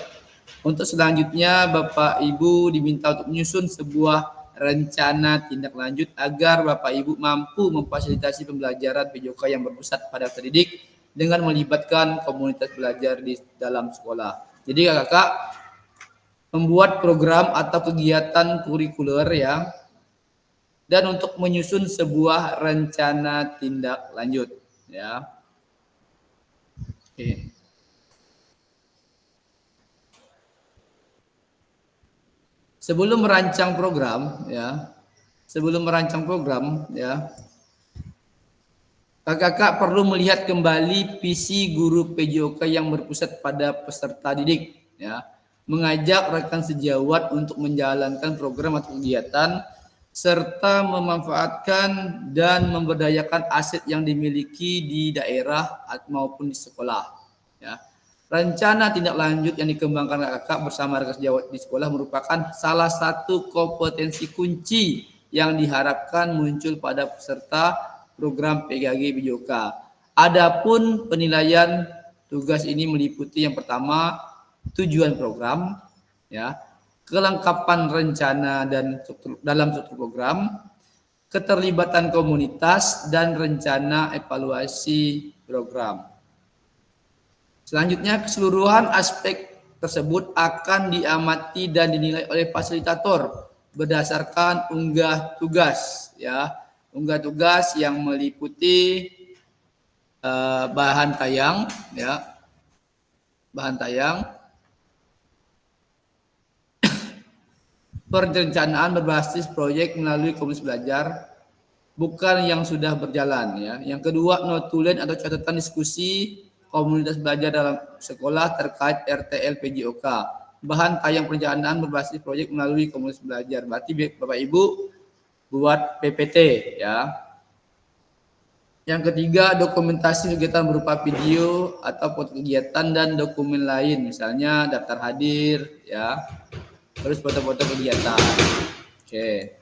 Untuk selanjutnya, Bapak Ibu diminta untuk menyusun sebuah rencana tindak lanjut agar Bapak Ibu mampu memfasilitasi pembelajaran PJOK yang berpusat pada peserta didik dengan melibatkan komunitas belajar di dalam sekolah. Jadi kakak membuat program atau kegiatan kurikuler ya, dan untuk menyusun sebuah rencana tindak lanjut ya. Oke. Sebelum merancang program ya, kakak perlu melihat kembali visi guru PJOK yang berpusat pada peserta didik ya, mengajak rekan sejawat untuk menjalankan program atau kegiatan serta memanfaatkan dan memberdayakan aset yang dimiliki di daerah maupun di sekolah ya. Rencana tindak lanjut yang dikembangkan kakak bersama rekan sejawat di sekolah merupakan salah satu kompetensi kunci yang diharapkan muncul pada peserta program PKG PJOK. Adapun penilaian tugas ini meliputi yang pertama tujuan program ya, kelengkapan rencana dan dalam struktur program, keterlibatan komunitas, dan rencana evaluasi program. Selanjutnya, keseluruhan aspek tersebut akan diamati dan dinilai oleh fasilitator berdasarkan unggah tugas ya. Unggah tugas yang meliputi bahan tayang ya. Bahan tayang, perencanaan berbasis proyek melalui komunitas belajar, bukan yang sudah berjalan ya. Yang kedua, notulen atau catatan diskusi komunitas belajar dalam sekolah terkait RTL PJOK. Bahan tayang perencanaan berbasis proyek melalui komunitas belajar. Berarti Bapak Ibu buat PPT ya. Yang ketiga, dokumentasi kegiatan berupa video atau foto kegiatan dan dokumen lain, misalnya daftar hadir ya. Terus foto-foto kegiatan. Oke.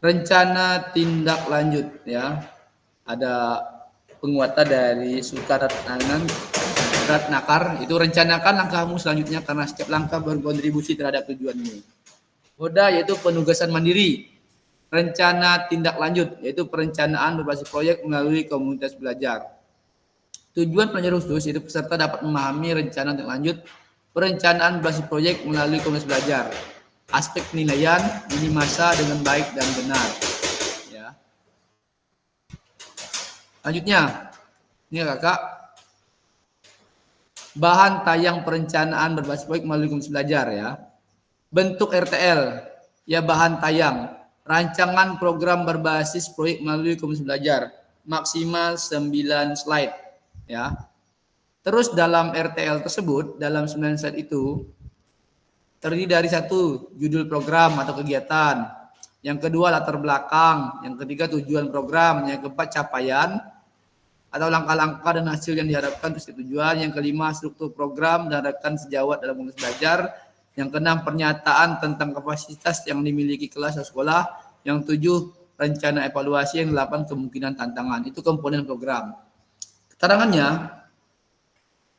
Rencana tindak lanjut ya. Ada penguatan dari Ratnakar, itu rencanakan langkahmu selanjutnya karena setiap langkah berkontribusi terhadap tujuanmu. Moda yaitu penugasan mandiri. Rencana tindak lanjut yaitu perencanaan berbasis proyek melalui komunitas belajar. Tujuan pelajaran khusus yaitu peserta dapat memahami rencana tindak lanjut perencanaan berbasis proyek melalui komunitas belajar. Aspek penilaian ini masa dengan baik dan benar. Ya. Selanjutnya, ini kakak, bahan tayang perencanaan berbasis proyek melalui komunitas belajar ya. Bentuk RTL, ya bahan tayang, rancangan program berbasis proyek melalui komunitas belajar, maksimal 9 slide ya. Terus dalam RTL tersebut, dalam 9 slide itu terdiri dari satu, judul program atau kegiatan. Yang kedua, latar belakang. Yang ketiga, tujuan program. Yang keempat, capaian atau langkah-langkah dan hasil yang diharapkan terus tujuan. Yang kelima, struktur program dan rekan sejawat dalam komunitas belajar. Yang keenam, pernyataan tentang kapasitas yang dimiliki kelas atau sekolah. Yang tujuh, rencana evaluasi. Yang delapan, kemungkinan tantangan. Itu komponen program. Keterangannya,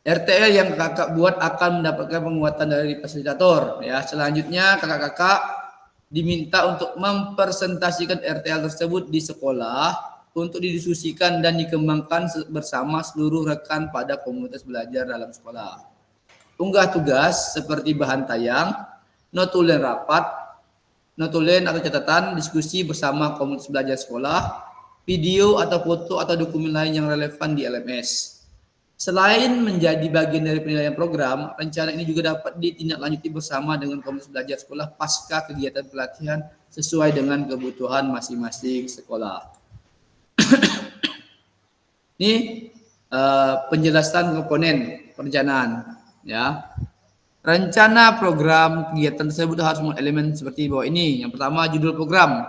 RTL yang kakak buat akan mendapatkan penguatan dari fasilitator. Ya, selanjutnya kakak-kakak diminta untuk mempresentasikan RTL tersebut di sekolah untuk didiskusikan dan dikembangkan bersama seluruh rekan pada komunitas belajar dalam sekolah. Unggah tugas seperti bahan tayang, notulen rapat, notulen atau catatan, diskusi bersama komunitas belajar sekolah, video atau foto atau dokumen lain yang relevan di LMS. Selain menjadi bagian dari penilaian program, rencana ini juga dapat ditindaklanjuti bersama dengan komunitas belajar sekolah pasca kegiatan pelatihan sesuai dengan kebutuhan masing-masing sekolah. Ini penjelasan komponen perencanaan. Ya, rencana program kegiatan tersebut harus mengandung elemen seperti bawah ini. Yang pertama, judul program,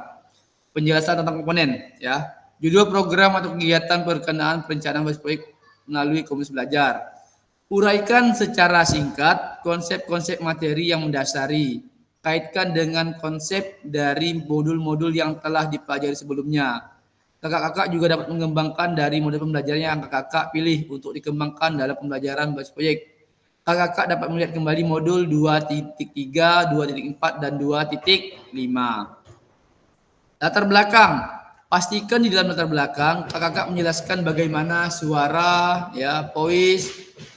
penjelasan tentang komponen. Ya, judul program atau kegiatan berkenaan perencanaan proyek melalui komunitas belajar. Uraikan secara singkat konsep-konsep materi yang mendasari. Kaitkan dengan konsep dari modul-modul yang telah dipelajari sebelumnya. Kakak-kakak juga dapat mengembangkan dari model pembelajaran yang kakak-kakak pilih untuk dikembangkan dalam pembelajaran berbasis proyek. Kakak-kakak dapat melihat kembali modul 2.3, 2.4, dan 2.5. Latar belakang. Pastikan di dalam latar belakang kakak-kakak menjelaskan bagaimana suara, ya, voice,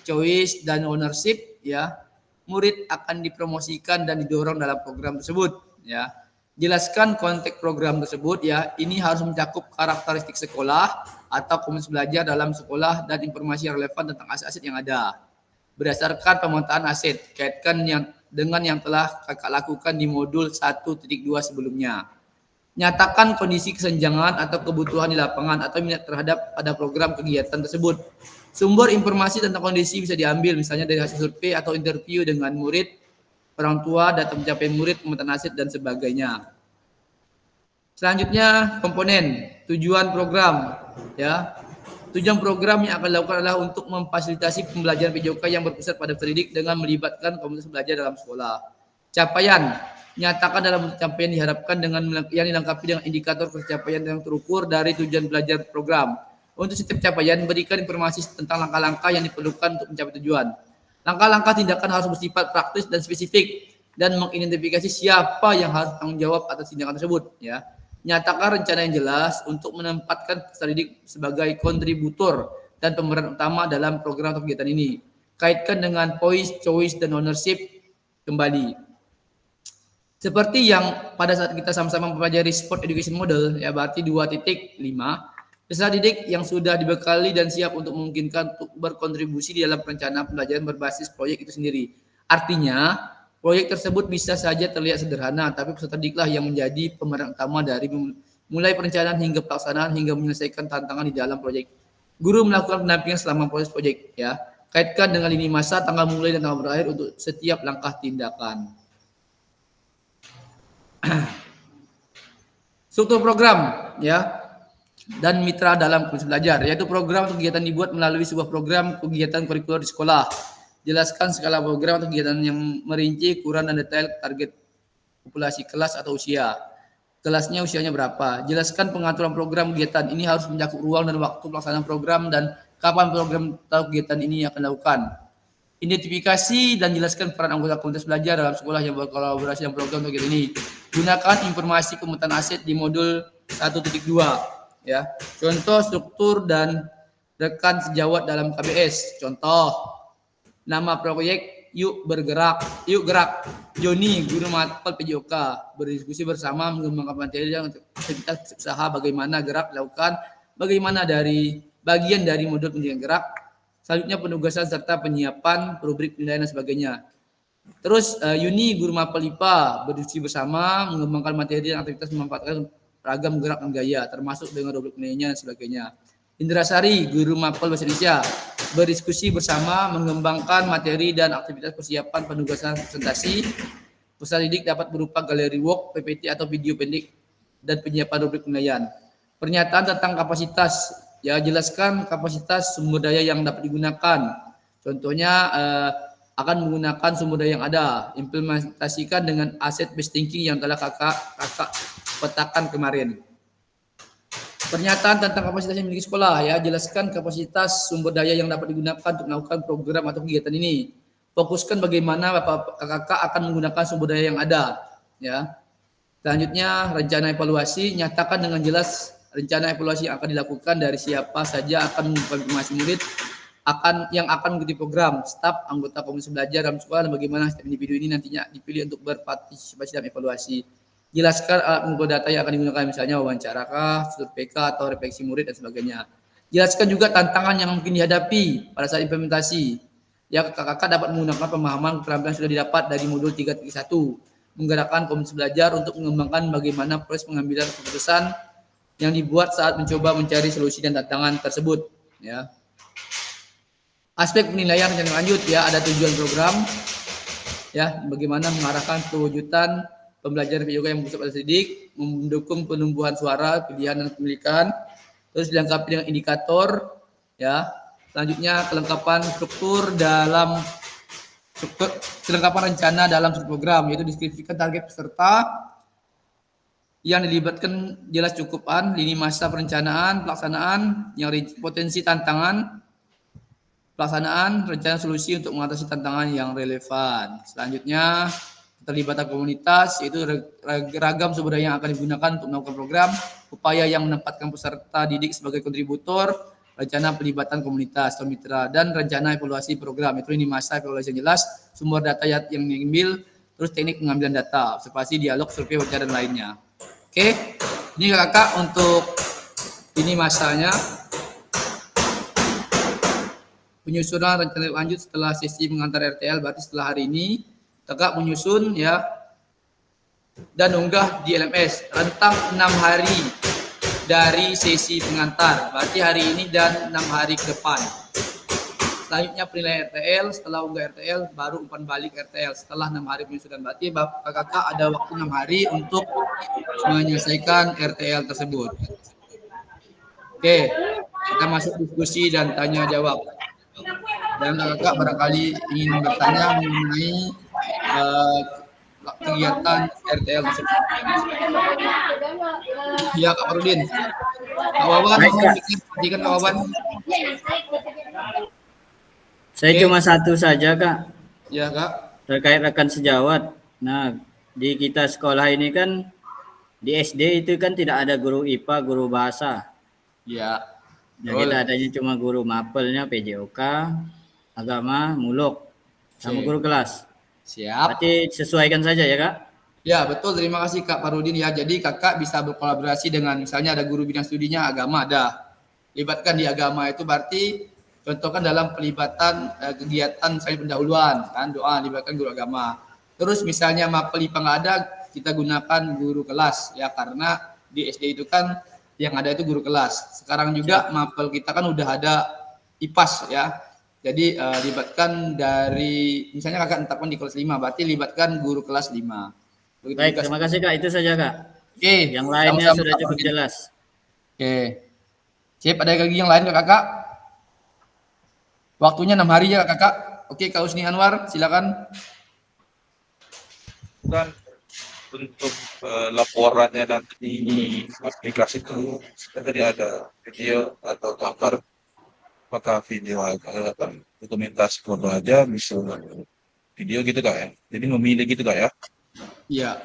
choice, dan ownership, ya, murid akan dipromosikan dan didorong dalam program tersebut. Ya, jelaskan konteks program tersebut. Ya, ini harus mencakup karakteristik sekolah atau komunitas belajar dalam sekolah dan informasi yang relevan tentang aset-aset yang ada. Berdasarkan pemetaan aset, kaitkan dengan yang telah kakak lakukan di modul 1.2 sebelumnya. Nyatakan kondisi kesenjangan atau kebutuhan di lapangan atau minat terhadap pada program kegiatan tersebut. Sumber informasi tentang kondisi bisa diambil misalnya dari hasil survei atau interview dengan murid, orang tua, data pencapaian murid, pemetaan aset, dan sebagainya. Selanjutnya, komponen tujuan program. Ya, tujuan program yang akan dilakukan adalah untuk memfasilitasi pembelajaran PJOK yang berpusat pada pendidik dengan melibatkan komunitas belajar dalam sekolah. Capaian. Nyatakan dalam pencapaian diharapkan dengan yang dilengkapi dengan indikator pencapaian yang terukur dari tujuan belajar program. Untuk setiap capaian, berikan informasi tentang langkah-langkah yang diperlukan untuk mencapai tujuan. Langkah-langkah tindakan harus bersifat praktis dan spesifik dan mengidentifikasi siapa yang harus tanggung jawab atas tindakan tersebut. Ya, nyatakan rencana yang jelas untuk menempatkan peserta didik sebagai kontributor dan pemeran utama dalam program atau kegiatan ini. Kaitkan dengan voice, choice, dan ownership kembali. Seperti yang pada saat kita sama-sama mempelajari sport education model, ya, berarti 2.5, peserta didik yang sudah dibekali dan siap untuk memungkinkan untuk berkontribusi di dalam perencanaan pembelajaran berbasis proyek itu sendiri. Artinya, proyek tersebut bisa saja terlihat sederhana, tapi peserta didiklah yang menjadi pemeran utama dari mulai perencanaan hingga pelaksanaan hingga menyelesaikan tantangan di dalam proyek. Guru melakukan pendampingan selama proses proyek. Ya, kaitkan dengan lini masa, tanggal mulai dan tanggal berakhir untuk setiap langkah tindakan. Struktur program, ya, dan mitra dalam komunitas belajar, yaitu program atau kegiatan dibuat melalui sebuah program kegiatan kurikuler di sekolah. Jelaskan skala program atau kegiatan yang merinci ukuran dan detail target populasi kelas atau usia. Kelasnya usianya berapa? Jelaskan pengaturan program kegiatan. Ini harus mencakup ruang dan waktu pelaksanaan program dan kapan program atau kegiatan ini akan dilakukan. Identifikasi dan jelaskan peran anggota komunitas belajar dalam sekolah yang berkolaborasi dalam program atau kegiatan ini. Gunakan informasi pemetaan aset di modul 1.2. Ya, contoh struktur dan rekan sejawat dalam KBS. Contoh, nama proyek Yuk Bergerak, Yuk Gerak. Joni, guru mapel PJOK, berdiskusi bersama mengembangkan materi dan aktivitas usaha bagaimana gerak dilakukan, bagaimana dari bagian dari modul pendidikan gerak. Selanjutnya penugasan serta penyiapan rubrik penilaian dan sebagainya. Terus Yuni, guru mapel IPA, berdiskusi bersama mengembangkan materi dan aktivitas memanfaatkan ragam gerak dan gaya, termasuk dengan rubrik penilaiannya dan sebagainya. Indrasari, guru mapel bahasa Indonesia, berdiskusi bersama mengembangkan materi dan aktivitas persiapan penugasan presentasi. Peserta didik dapat berupa galeri work, PPT atau video pendek dan penyiapan rubrik penilaian. Pernyataan tentang kapasitas, ya, jelaskan kapasitas sumber daya yang dapat digunakan. Contohnya akan menggunakan sumber daya yang ada, implementasikan dengan asset based thinking yang telah kakak petakan kemarin. Pernyataan tentang kapasitas yang dimiliki sekolah ya, jelaskan kapasitas sumber daya yang dapat digunakan untuk melakukan program atau kegiatan ini. Fokuskan bagaimana kakak akan menggunakan sumber daya yang ada ya. Selanjutnya rencana evaluasi, nyatakan dengan jelas rencana evaluasi yang akan dilakukan dari siapa saja akan mengkonfirmasi murid yang akan mengikuti program, staf, anggota komisi belajar dalam sekolah, dan bagaimana setiap individu ini nantinya dipilih untuk berpartisipasi dalam evaluasi. Jelaskan alat mengukur data yang akan digunakan, misalnya wawancara kah, survei kah, atau refleksi murid dan sebagainya. Jelaskan juga tantangan yang mungkin dihadapi pada saat implementasi. Ya, kakak dapat menggunakan pemahaman keterampilan yang sudah didapat dari modul 3.1, menggerakkan komisi belajar untuk mengembangkan bagaimana proses pengambilan keputusan yang dibuat saat mencoba mencari solusi dan tantangan tersebut. Ya. Aspek penilaian rencana lanjut ya, ada tujuan program, ya, bagaimana mengarahkan pewujudan pembelajaran PJOK yang berpusat pada didik, mendukung penumbuhan suara, pilihan dan kepemilikan, terus dilengkapi dengan indikator, ya. Selanjutnya kelengkapan rencana dalam struktur program, yaitu deskripsikan target peserta yang dilibatkan, jelas cukupan, lini masa perencanaan, pelaksanaan, yang potensi tantangan, pelaksanaan, rencana solusi untuk mengatasi tantangan yang relevan. Selanjutnya keterlibatan komunitas, yaitu ragam sumber daya yang akan digunakan untuk melakukan program, upaya yang menempatkan peserta didik sebagai kontributor, rencana pelibatan komunitas atau mitra, dan rencana evaluasi program. Itu ini masa evaluasi yang jelas, sumber data yang diambil, terus teknik pengambilan data, observasi, dialog, survei, wawancara, dan lainnya. Oke, ini kakak untuk ini masanya. Penyusunan rencana lanjut setelah sesi mengantar RTL, berarti setelah hari ini kakak menyusun ya dan unggah di LMS rentang 6 hari dari sesi pengantar, berarti hari ini dan 6 hari ke depan. Selanjutnya penilaian RTL, setelah unggah RTL baru umpan balik RTL setelah 6 hari penyusunan, berarti kakak ada waktu 6 hari untuk menyelesaikan RTL tersebut. Oke, kita masuk diskusi dan tanya jawab. Dan kakak barangkali ingin bertanya mengenai kegiatan RTL tersebut. Ya Kak Parudin. Kak Wawan, perhatikan Kak Wawan. Saya cuma satu saja Kak. Ya Kak. Terkait rekan sejawat. Nah, di kita sekolah ini kan di SD itu kan tidak ada guru IPA, guru bahasa. Ya. Nah, kita adanya cuma guru mapelnya PJOK, agama, muluk, sama guru kelas. Siap. Berarti sesuaikan saja ya Kak? Ya betul, terima kasih Kak Parudin ya. Jadi kakak bisa berkolaborasi dengan misalnya ada guru bidang studinya agama, ada. Libatkan di agama itu berarti contohkan dalam pelibatan kegiatan saya pendahuluan, kan doa libatkan guru agama. Terus misalnya mapel IPA nggak ada, kita gunakan guru kelas ya, karena di SD itu kan yang ada itu guru kelas. Sekarang juga mapel kita kan udah ada IPAS ya. Jadi libatkan dari misalnya kakak tetapkan di kelas 5, berarti libatkan guru kelas 5. Begitu. Baik, terima kasih Kak. Itu saja Kak. Oke. Yang lainnya sudah cukup jelas. Oke. Sip, ada lagi yang lain Kakak? Waktunya 6 hari ya Kakak. Oke, Kak Usni Anwar, silakan. Dan untuk laporannya nanti aplikasi itu tadi ada video atau gambar, apakah video atau dokumentasi foto aja bisa video gitu Kak ya? Jadi memilih gitu Kak ya? Iya.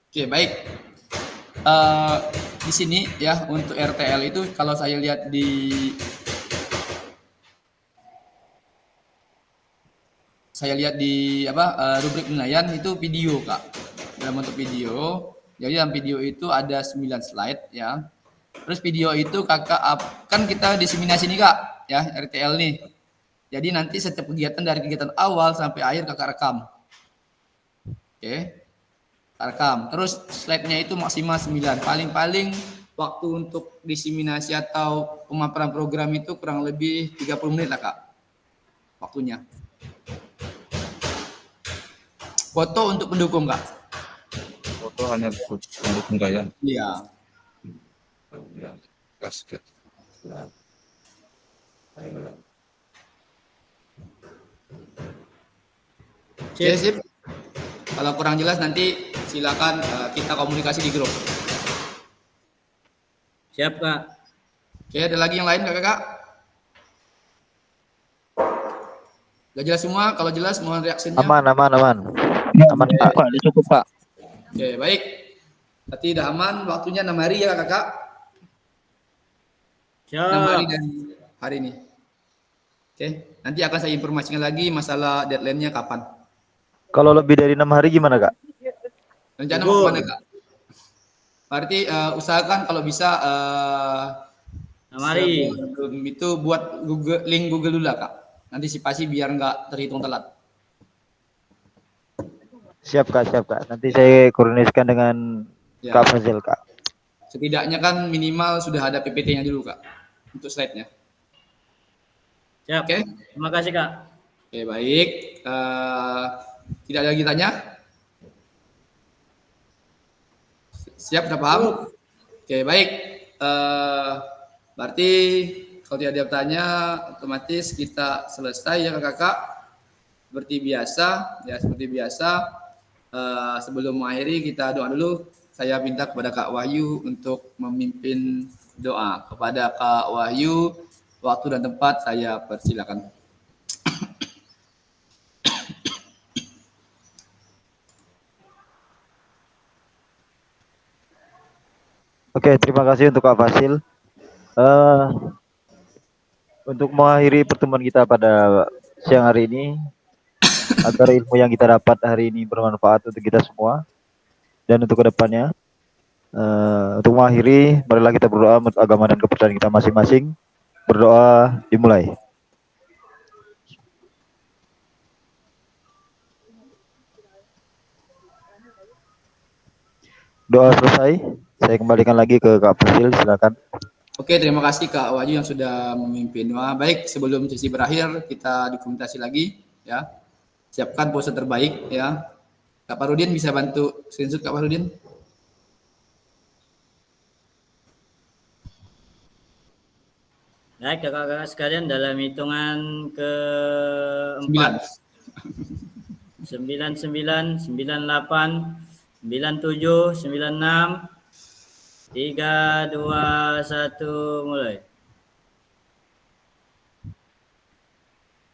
Oke, baik. Di sini ya untuk RTL itu kalau saya lihat di rubrik penilaian itu video Kak, dalam bentuk video. Jadi dalam video itu ada 9 slide ya. Terus video itu kakak kan kita diseminasi nih Kak ya, RTL nih. Jadi nanti setiap kegiatan dari kegiatan awal sampai akhir kakak rekam. Oke, rekam. Terus slide-nya itu maksimal 9. Paling-paling waktu untuk diseminasi atau pemaparan program itu kurang lebih 30 menit lah Kak waktunya. Foto untuk pendukung Kak. Foto hanya pendukung Kak ya? Iya. Ya, kasih. Oke, sip. Kalau kurang jelas nanti silakan kita komunikasi di grup. Siap, Kak. Oke, ada lagi yang lain kakak? Gak jelas semua? Kalau jelas mohon reaksinya. Aman, Pak. Pak, cukup Pak. Oke, baik. Berarti udah aman. Waktunya 6 hari ya kakak? 6 hari Siap. dan hari ini. Oke, nanti akan saya informasikan lagi masalah deadline-nya kapan. Kalau lebih dari 6 hari gimana, Kak? Rencana mau kemana kak? Berarti usahakan kalau bisa 6 hari. sebelum itu buat link Google dulu lah kak. Antisipasi biar nggak terhitung telat. Siap, Kak. Nanti saya koordinasikan dengan Ya. Kak Fazil, Kak. Setidaknya kan minimal sudah ada PPT-nya dulu kak untuk slide-nya. Siap. Oke. Terima kasih, Kak. Oke baik. Tidak ada lagi tanya? Siap, sudah paham? Oke baik. Berarti kalau tidak ada tanya, otomatis kita selesai ya kakak. Seperti biasa. Sebelum mengakhiri kita doa dulu. Saya minta kepada Kak Wahyu untuk memimpin doa. Kepada Kak Wahyu, waktu dan tempat saya persilakan. Oke, terima kasih untuk Kak Fasil. Untuk mengakhiri pertemuan kita pada siang hari ini, agar ilmu yang kita dapat hari ini bermanfaat untuk kita semua dan untuk kedepannya. Untuk mengakhiri, marilah kita berdoa menurut agama dan kepercayaan kita masing-masing. Berdoa dimulai. Doa selesai. Saya kembalikan lagi ke Kak Fasil, silakan. Oke, terima kasih Kak Wahyu yang sudah memimpin doa. Baik, sebelum sesi berakhir kita dokumentasi lagi ya. Siapkan pose terbaik ya. Kak Parudin bisa bantu screenshot Kak Parudin? Baik, kakak-kakak sekalian, dalam hitungan keempat, 99, 98, 97, 96, 3, 2, 1, mulai.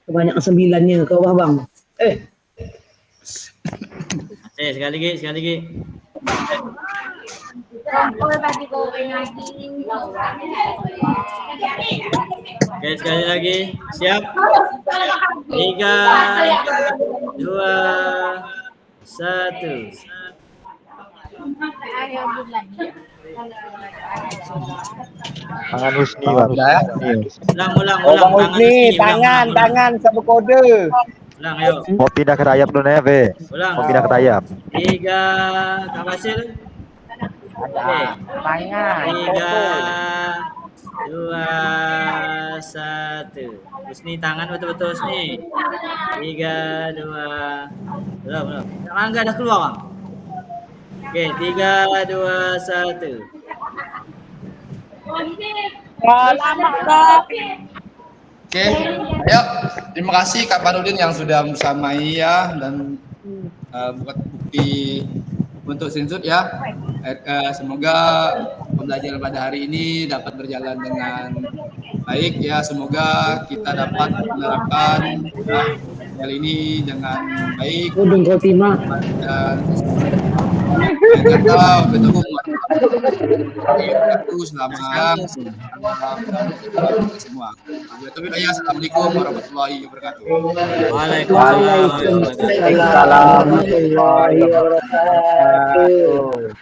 Kebanyakan 9-nya ke bawah bang. Sekali lagi. Oke, sekali lagi. Siap. 3, 2, 1. Tangan Husni, Ulang. Ulang. Tangan sabuk kode. Ulang, ayo. Mau pindah ke Tayap dulu ya, Be. Ulang. Mau pindah ke Tayap. 3, Kak Fasil. Tangan. 3, 2, 1. Husni, tangan betul-betul Husni. 3, 2. Belum. Tangan nggak ada keluar, Bang. Oke, 3, 2, 1. Oke, ayo. Terima kasih Kak Parudin yang sudah bersamai ya dan buat bukti untuk screenshot ya. Semoga pembelajaran pada hari ini dapat berjalan dengan baik ya. Semoga kita dapat menerapkan hal ini dengan baik. Udung Kotima. Dan kata ketemu selamat semua. Assalamualaikum warahmatullahi wabarakatuh. Waalaikumsalam. Warahmatullahi wabarakatuh.